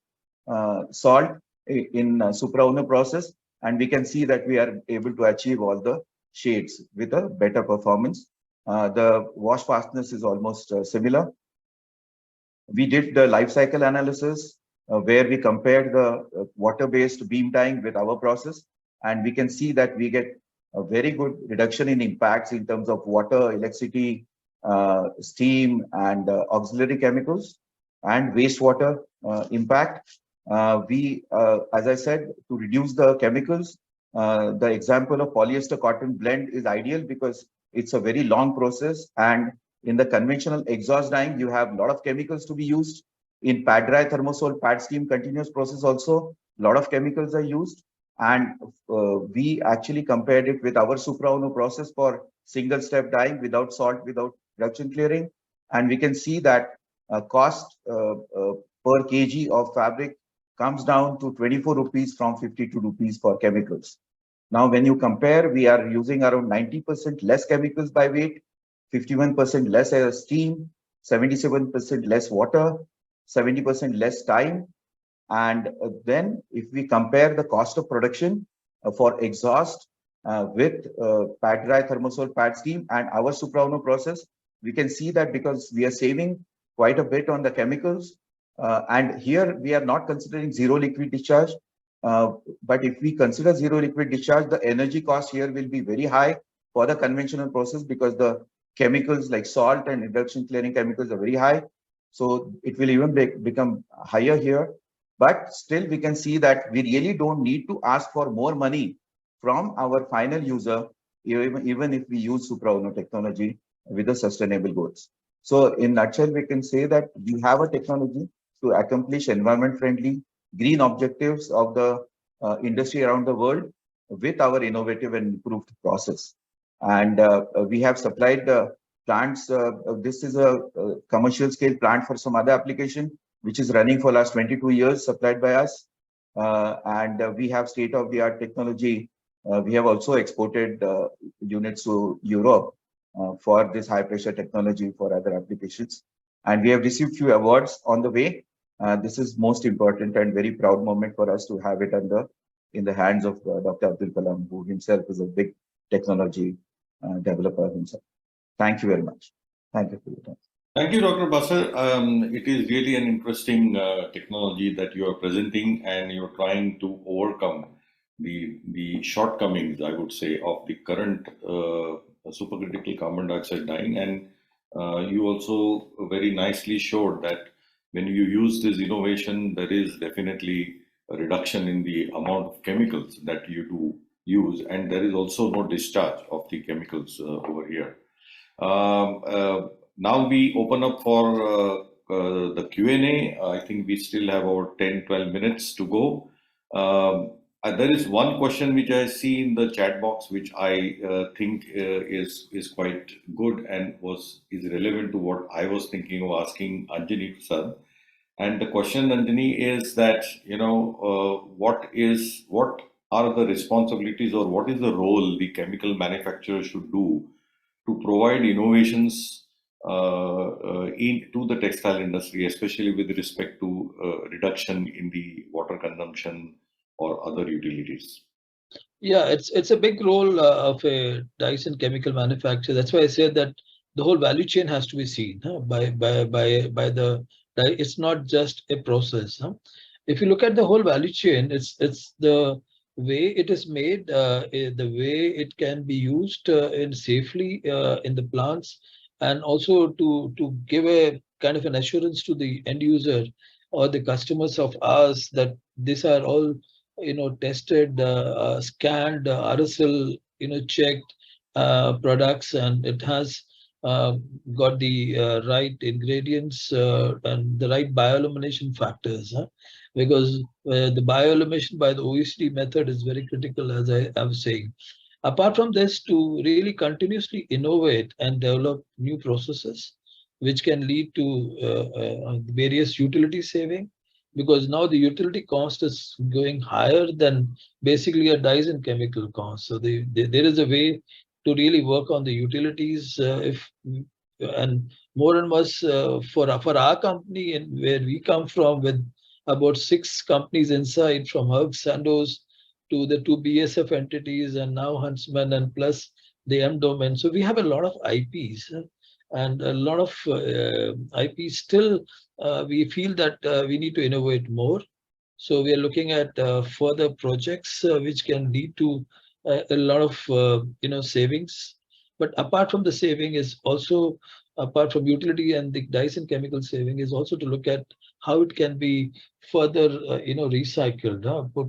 salt in Supra Uno process, and we can see that we are able to achieve all the shades with a better performance. The wash fastness is almost similar. We did the life cycle analysis where we compared the water-based beam dyeing with our process, and we can see that we get a very good reduction in impacts in terms of water, electricity, steam, and auxiliary chemicals and wastewater impact. As I said, to reduce the chemicals, the example of polyester cotton blend is ideal because it's a very long process, and in the conventional exhaust dyeing, you have a lot of chemicals to be used. In pad dry thermosol, pad steam continuous process also, a lot of chemicals are used. And we actually compared it with our Supra Uno process for single step dyeing without salt, without reduction clearing. And we can see that cost per kg of fabric comes down to 24 rupees from 52 rupees for chemicals. Now, when you compare, we are using around 90% less chemicals by weight, 51% less steam, 77% less water, 70% less time. And then if we compare the cost of production for exhaust with pad dry thermosol pad steam and our Supra Uno process, we can see that because we are saving quite a bit on the chemicals, And here we are not considering zero liquid discharge. But if we consider zero liquid discharge, the energy cost here will be very high for the conventional process because the chemicals like salt and reduction clearing chemicals are very high. So it will even become higher here. But still, we can see that we really don't need to ask for more money from our final user, even if we use supra technology with the sustainable goals. So in nutshell, we can say that we have a technology to accomplish environment-friendly green objectives of the industry around the world with our innovative and improved process. And we have supplied plants. This is a commercial scale plant for some other application, which is running for last 22 years, supplied by us. And we have state-of-the-art technology. We have also exported units to Europe for this high pressure technology for other applications. And we have received few awards on the way. This is most important and very proud moment for us to have it in the hands of Dr. Abdul Kalam, who himself is a big technology developer himself. Thank you very much. Thank you for your time. Thank you, Dr. Basar. It is really an interesting technology that you are presenting, and you're trying to overcome the shortcomings, I would say, of the current supercritical carbon dioxide dyeing. And you also very nicely showed that when you use this innovation, there is definitely a reduction in the amount of chemicals that you do use, and there is also no discharge of the chemicals over here. Now we open up for the Q&A. I think we still have about 10-12 minutes to go. There is one question which I see in the chat box, which I think is quite good and is relevant to what I was thinking of asking Anjani Prasad. And the question, Anjani, is that, you know, what are the responsibilities, or what is the role the chemical manufacturer should do to provide innovations into the textile industry, especially with respect to reduction in the water consumption or other utilities? Yeah, it's a big role of a Dyson chemical manufacturer. That's why I said that the whole value chain has to be seen by the. It's not just a process. If you look at the whole value chain, it's the way it is made, the way it can be used in safely in the plants, and also to give a kind of an assurance to the end user or the customers of ours that these are all, you know, tested, scanned, RSL, you know, checked products, and it has got the right ingredients and the right bioelimination factors, because the bioelimination by the OECD method is very critical, as I was saying. Apart from this, to really continuously innovate and develop new processes, which can lead to various utility saving, because now the utility cost is going higher than basically a Dyson chemical cost. So there is a way to really work on the utilities, and more and more for our company, and where we come from, with about 6 companies inside, from Herb Sandoz to the 2 BSF entities, and now Huntsman, and plus the M domain. So we have a lot of IPs, and a lot of IPs still. We feel that we need to innovate more. So we are looking at further projects which can lead to a lot of you know, savings. But apart from the saving, is also, apart from utility and the Dyson chemical saving, is also to look at how it can be further you know, recycled,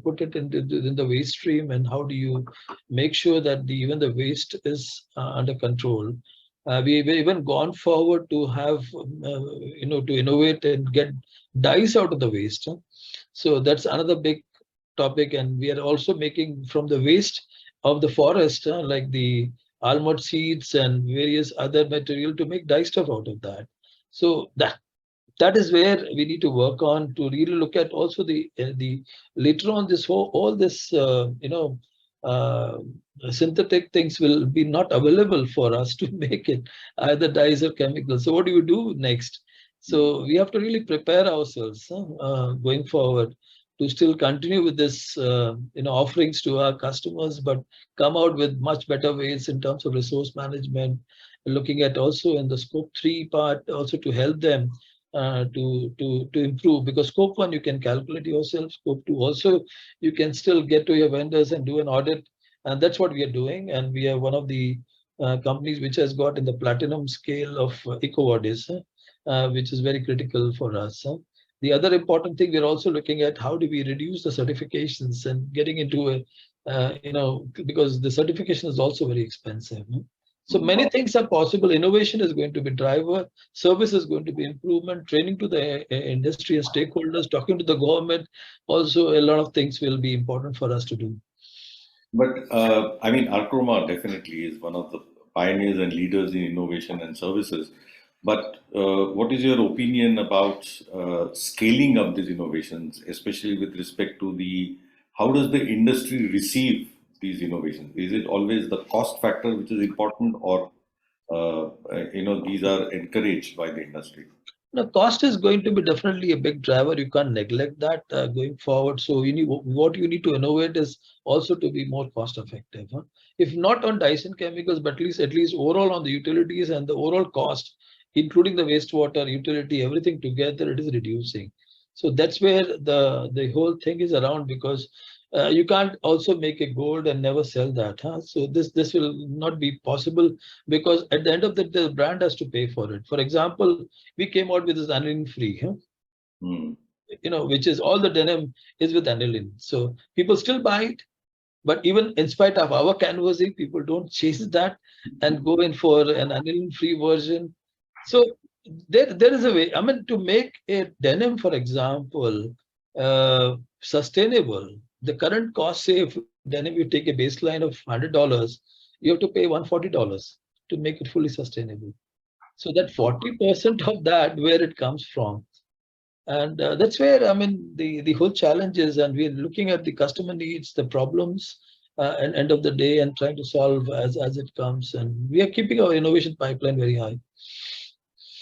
put it in the waste stream, and how do you make sure that even the waste is under control. We've even gone forward to have you know, to innovate and get dyes out of the waste. So that's another big topic, and we are also making from the waste of the forest, like the almond seeds and various other material, to make dye stuff out of that. So that is where we need to work on, to really look at also the later on, this all this you know, synthetic things will be not available for us to make it, either dyes or chemicals. So what do you do next? So we have to really prepare ourselves going forward to still continue with this you know, offerings to our customers, but come out with much better ways in terms of resource management, looking at also in the scope 3 part, also to help them to improve, because scope 1 you can calculate yourself, scope 2 also you can still get to your vendors and do an audit, and that's what we are doing. And we are one of the companies which has got in the platinum scale of EcoVadis, which is very critical for us. The other important thing, we're also looking at how do we reduce the certifications and getting into a, because the certification is also very expensive. So many things are possible. Innovation is going to be driver, service is going to be improvement, training to the industry and stakeholders, talking to the government. Also, a lot of things will be important for us to do. But I mean, Arkroma definitely is one of the pioneers and leaders in innovation and services. But what is your opinion about scaling up these innovations, especially with respect to how does the industry receive these innovations? Is it always the cost factor which is important, or these are encouraged by the industry? No, cost is going to be definitely a big driver. You can't neglect that going forward. So what you need to innovate is also to be more cost effective. If not on dyes and chemicals, but at least overall on the utilities and the overall cost, including the wastewater, utility, everything together, it is reducing. So that's where the whole thing is around, because you can't also make a gold and never sell that. So this will not be possible, because at the end of the brand has to pay for it. For example, we came out with this aniline free, which is all the denim is with aniline. So people still buy it, but even in spite of our canvassing, people don't chase that and go in for an aniline free version. So there is a way. I mean, to make a denim, for example, sustainable, the current cost, say if denim you take a baseline of $100, you have to pay $140 to make it fully sustainable. So that 40% of that, where it comes from. And that's where, I mean, the whole challenge is, and we're looking at the customer needs, the problems, and end of the day, and trying to solve as it comes. And we are keeping our innovation pipeline very high.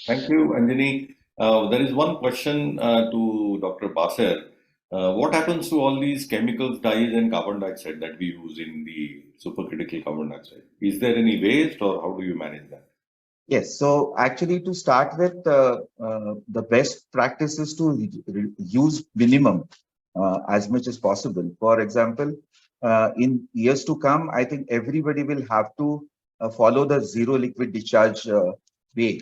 Thank you, Anjani. There is one question to Dr. Baser. What happens to all these chemicals, dyes, and carbon dioxide that we use in the supercritical carbon dioxide? Is there any waste, or how do you manage that? Yes, so actually to start with, the best practice is to use minimum as much as possible. For example, in years to come, I think everybody will have to follow the zero liquid discharge way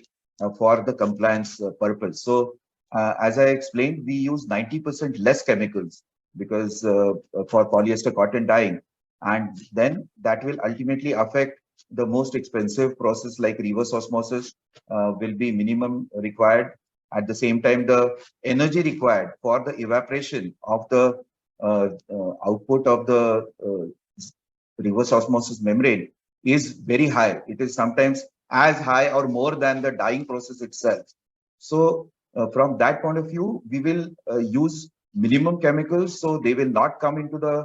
for the compliance purpose. So as I explained, we use 90% less chemicals because for polyester cotton dyeing, and then that will ultimately affect the most expensive process like reverse osmosis will be minimum required. At the same time, the energy required for the evaporation of the output of the reverse osmosis membrane is very high. It is sometimes as high or more than the dyeing process itself. So from that point of view, we will use minimum chemicals, so they will not come into the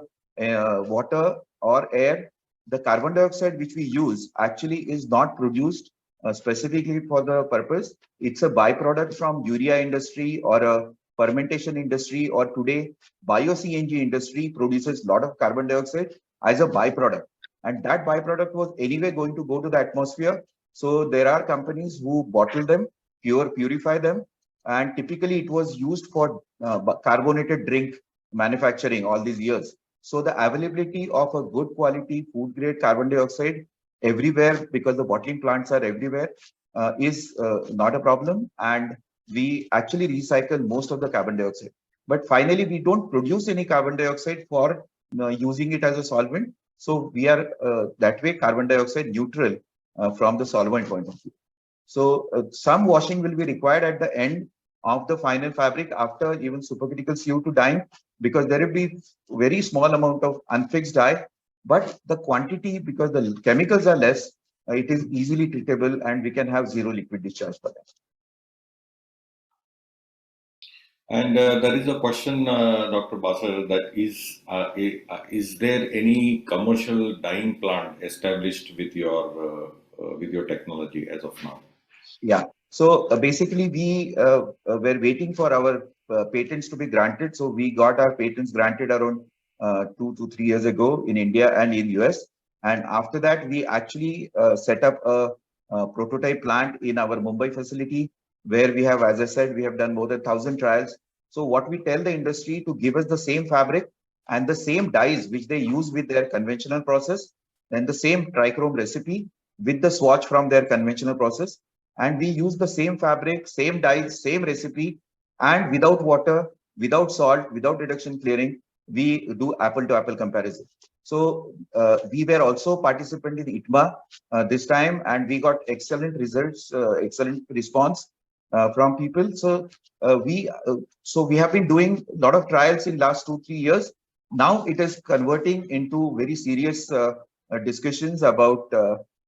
water or air. The carbon dioxide which we use actually is not produced specifically for the purpose. It's a byproduct from urea industry or a fermentation industry, or today bio-CNG industry produces a lot of carbon dioxide as a byproduct. And that byproduct was anyway going to go to the atmosphere. So there are companies who bottle them, purify them. And typically it was used for carbonated drink manufacturing all these years. So the availability of a good quality food grade carbon dioxide everywhere, because the bottling plants are everywhere, is not a problem. And we actually recycle most of the carbon dioxide. But finally, we don't produce any carbon dioxide for using it as a solvent. So we are that way carbon dioxide neutral from the solvent point of view. So some washing will be required at the end of the final fabric after even supercritical CO2 dyeing, because there will be very small amount of unfixed dye, but the quantity, because the chemicals are less, it is easily treatable and we can have zero liquid discharge for that. And there is a question, Dr. Baser, that is there any commercial dyeing plant established with your technology as of now? Yeah. So basically, we were waiting for our patents to be granted. So we got our patents granted around 2 to 3 years ago in India and in US. And after that, we actually set up a prototype plant in our Mumbai facility. where we have, as I said, we have done more than 1,000 trials. So what we tell the industry to give us the same fabric and the same dyes which they use with their conventional process, then the same trichrome recipe with the swatch from their conventional process, and we use the same fabric, same dyes, same recipe, and without water, without salt, without reduction clearing, we do apple to apple comparison. So we were also participant in ITMA this time, and we got excellent results, excellent response from people. So we have been doing a lot of trials in last 2-3 years. Now it is converting into very serious discussions about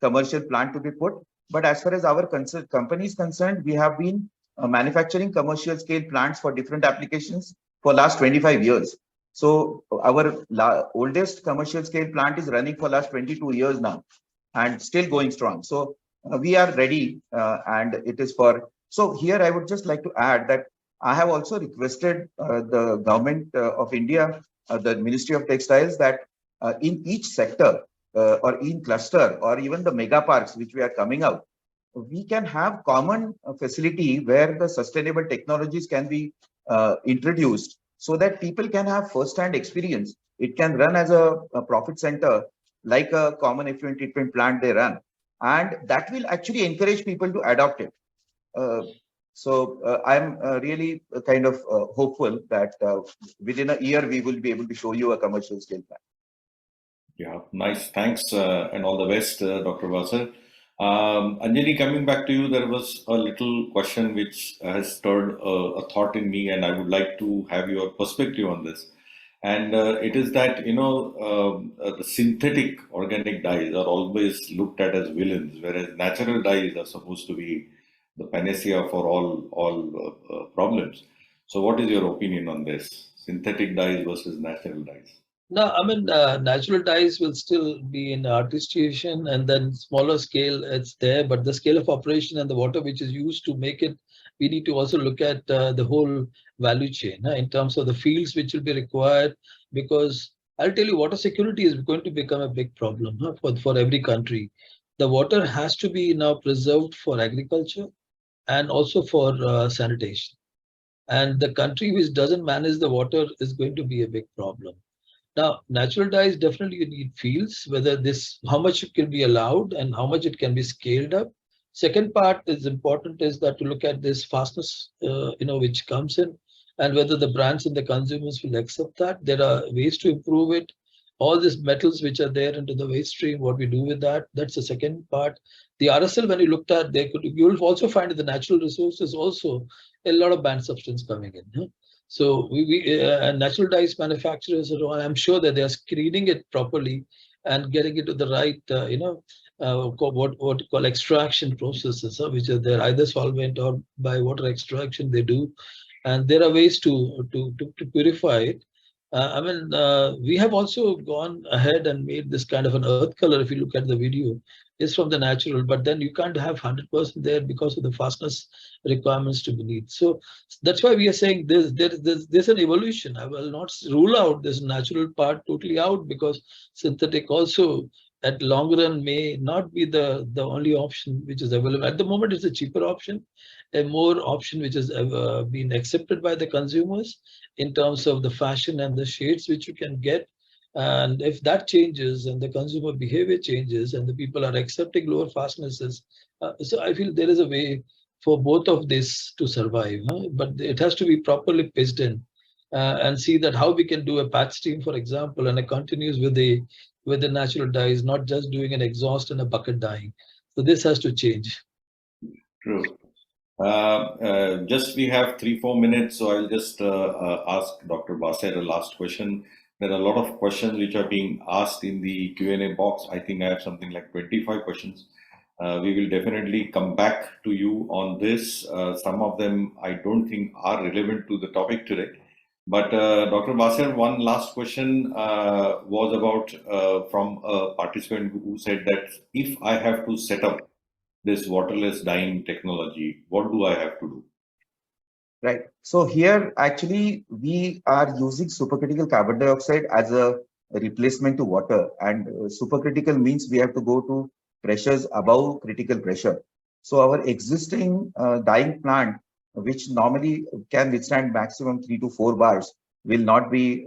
commercial plant to be put. But as far as our company is concerned, we have been manufacturing commercial scale plants for different applications for last 25 years. So our oldest commercial scale plant is running for last 22 years now and still going strong. So we are ready and it is for. So here I would just like to add that I have also requested the government of India, the Ministry of Textiles, that in each sector or in cluster or even the mega parks which we are coming out, we can have common facility where the sustainable technologies can be introduced so that people can have first-hand experience. It can run as a profit center like a common effluent treatment plant they run, and that will actually encourage people to adopt it. So I'm really kind of hopeful that within a year we will be able to show you a commercial scale plant. Yeah, nice. Thanks and all the best, Dr. Basir. Anjali, coming back to you, there was a little question which has stirred a thought in me, and I would like to have your perspective on this. And it is that, the synthetic organic dyes are always looked at as villains, whereas natural dyes are supposed to be the panacea for all problems. So what is your opinion on this? Synthetic dyes versus natural dyes? No, I mean, natural dyes will still be in artisanation, and then smaller scale, it's there, but the scale of operation and the water which is used to make it, we need to also look at the whole value chain in terms of the fields which will be required, because I'll tell you, water security is going to become a big problem for every country. The water has to be now preserved for agriculture and also for sanitation. And the country which doesn't manage the water is going to be a big problem. Now, natural dyes, definitely you need fields, whether this, how much it can be allowed and how much it can be scaled up. Second part is important is that to look at this fastness, which comes in, and whether the brands and the consumers will accept that. There are ways to improve it. All these metals which are there into the waste stream, what we do with that, that's the second part. The RSL, when you looked at, you will also find in the natural resources also a lot of banned substance coming in. So natural dyes manufacturers, I'm sure that they are screening it properly and getting it to the right, what you call extraction processes, which are there either solvent or by water extraction they do, and there are ways to purify it. We have also gone ahead and made this kind of an earth color. If you look at the video, is from the natural, but then you can't have 100% there because of the fastness requirements to be needed. So that's why we are saying there's an evolution. I will not rule out this natural part totally out, because synthetic also at long run may not be the only option which is available. At the moment, it's a cheaper option, a more option which has been accepted by the consumers in terms of the fashion and the shades which you can get. And if that changes and the consumer behavior changes and the people are accepting lower fastnesses, so I feel there is a way for both of this to survive, but it has to be properly pitched in and see that how we can do a patch stream, for example, and it continues with the natural dyes, not just doing an exhaust and a bucket dyeing. So this has to change. True. Just we have 3-4 minutes, so I'll just ask Dr. Basir a last question. There are a lot of questions which are being asked in the Q&A box. I think I have something like 25 questions. We will definitely come back to you on this. Some of them I don't think are relevant to the topic today. But Dr. Basir, one last question was about from a participant who said that if I have to set up this waterless dyeing technology, what do I have to do? Right. So here, actually, we are using supercritical carbon dioxide as a replacement to water. And supercritical means we have to go to pressures above critical pressure. So our existing dyeing plant, which normally can withstand maximum 3 to 4 bars, will not be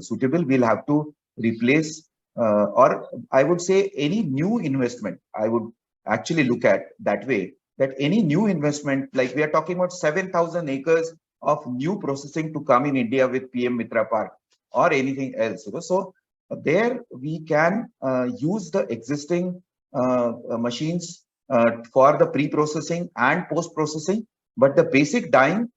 suitable. We'll have to replace, or I would say any new investment. I would actually look at that way, that any new investment, like we are talking about 7,000 acres of new processing to come in India with PM Mitra Park or anything else. So there we can use the existing machines for the pre-processing and post-processing, but the basic dyeing,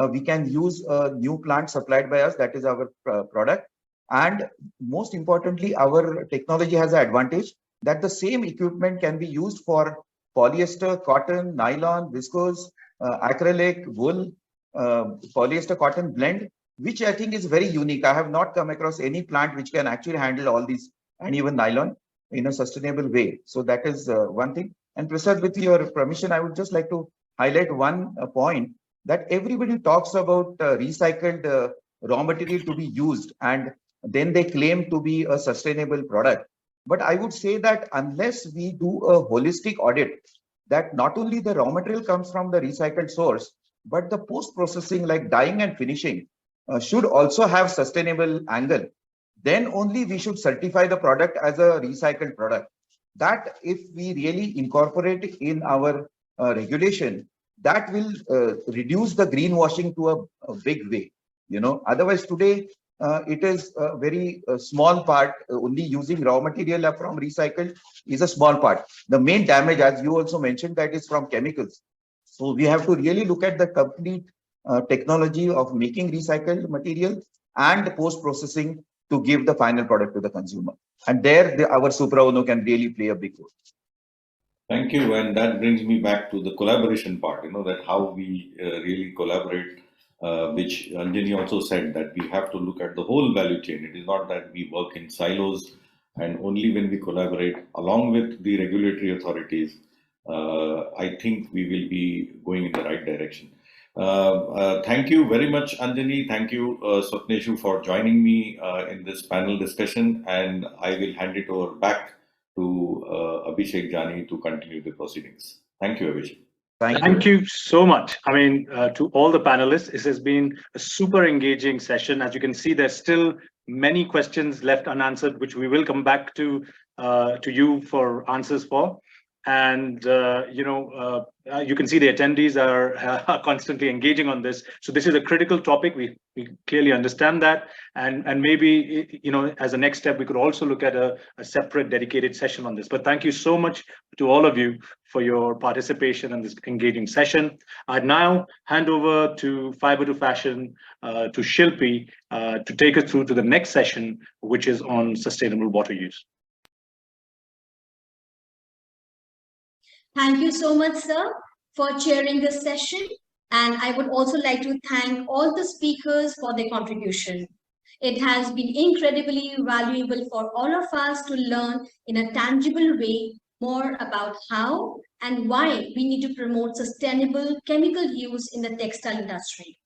we can use a new plant supplied by us, that is our product. And most importantly, our technology has an advantage that the same equipment can be used for polyester, cotton, nylon, viscose, acrylic, wool, polyester cotton blend, which I think is very unique. I have not come across any plant which can actually handle all these, and even nylon, in a sustainable way. So that is one thing. And Prasad, with your permission, I would just like to highlight one point, that everybody talks about recycled raw material to be used, and then they claim to be a sustainable product. But I would say that unless we do a holistic audit, that not only the raw material comes from the recycled source, but the post-processing like dyeing and finishing should also have sustainable angle, then only we should certify the product as a recycled product. That if we really incorporate in our regulation, that will reduce the greenwashing to a big way. Otherwise today it is a very small part. Only using raw material from recycled is a small part. The main damage, as you also mentioned, that is from chemicals. So we have to really look at the complete technology of making recycled material and post-processing to give the final product to the consumer. And there our Supra Uno can really play a big role. Thank you. And that brings me back to the collaboration part, that how we really collaborate, which Anjani also said, that we have to look at the whole value chain. It is not that we work in silos, and only when we collaborate along with the regulatory authorities, I think we will be going in the right direction. Thank you very much, Anjani. Thank you, Swapneshu, for joining me in this panel discussion. And I will hand it over back to Abhishek Jani to continue the proceedings. Thank you, Abhishek. Thank you so much. I mean, to all the panelists, this has been a super engaging session. As you can see, there's still many questions left unanswered, which we will come back to you for answers for. And you can see the attendees are constantly engaging on this. So this is a critical topic. We clearly understand that, and maybe as a next step, we could also look at a separate dedicated session on this. But thank you so much to all of you for your participation in this engaging session. I'd now hand over to Fiber to Fashion to Shilpi to take us through to the next session, which is on sustainable water use. Thank you so much, sir, for chairing this session. And I would also like to thank all the speakers for their contribution. It has been incredibly valuable for all of us to learn in a tangible way more about how and why we need to promote sustainable chemical use in the textile industry.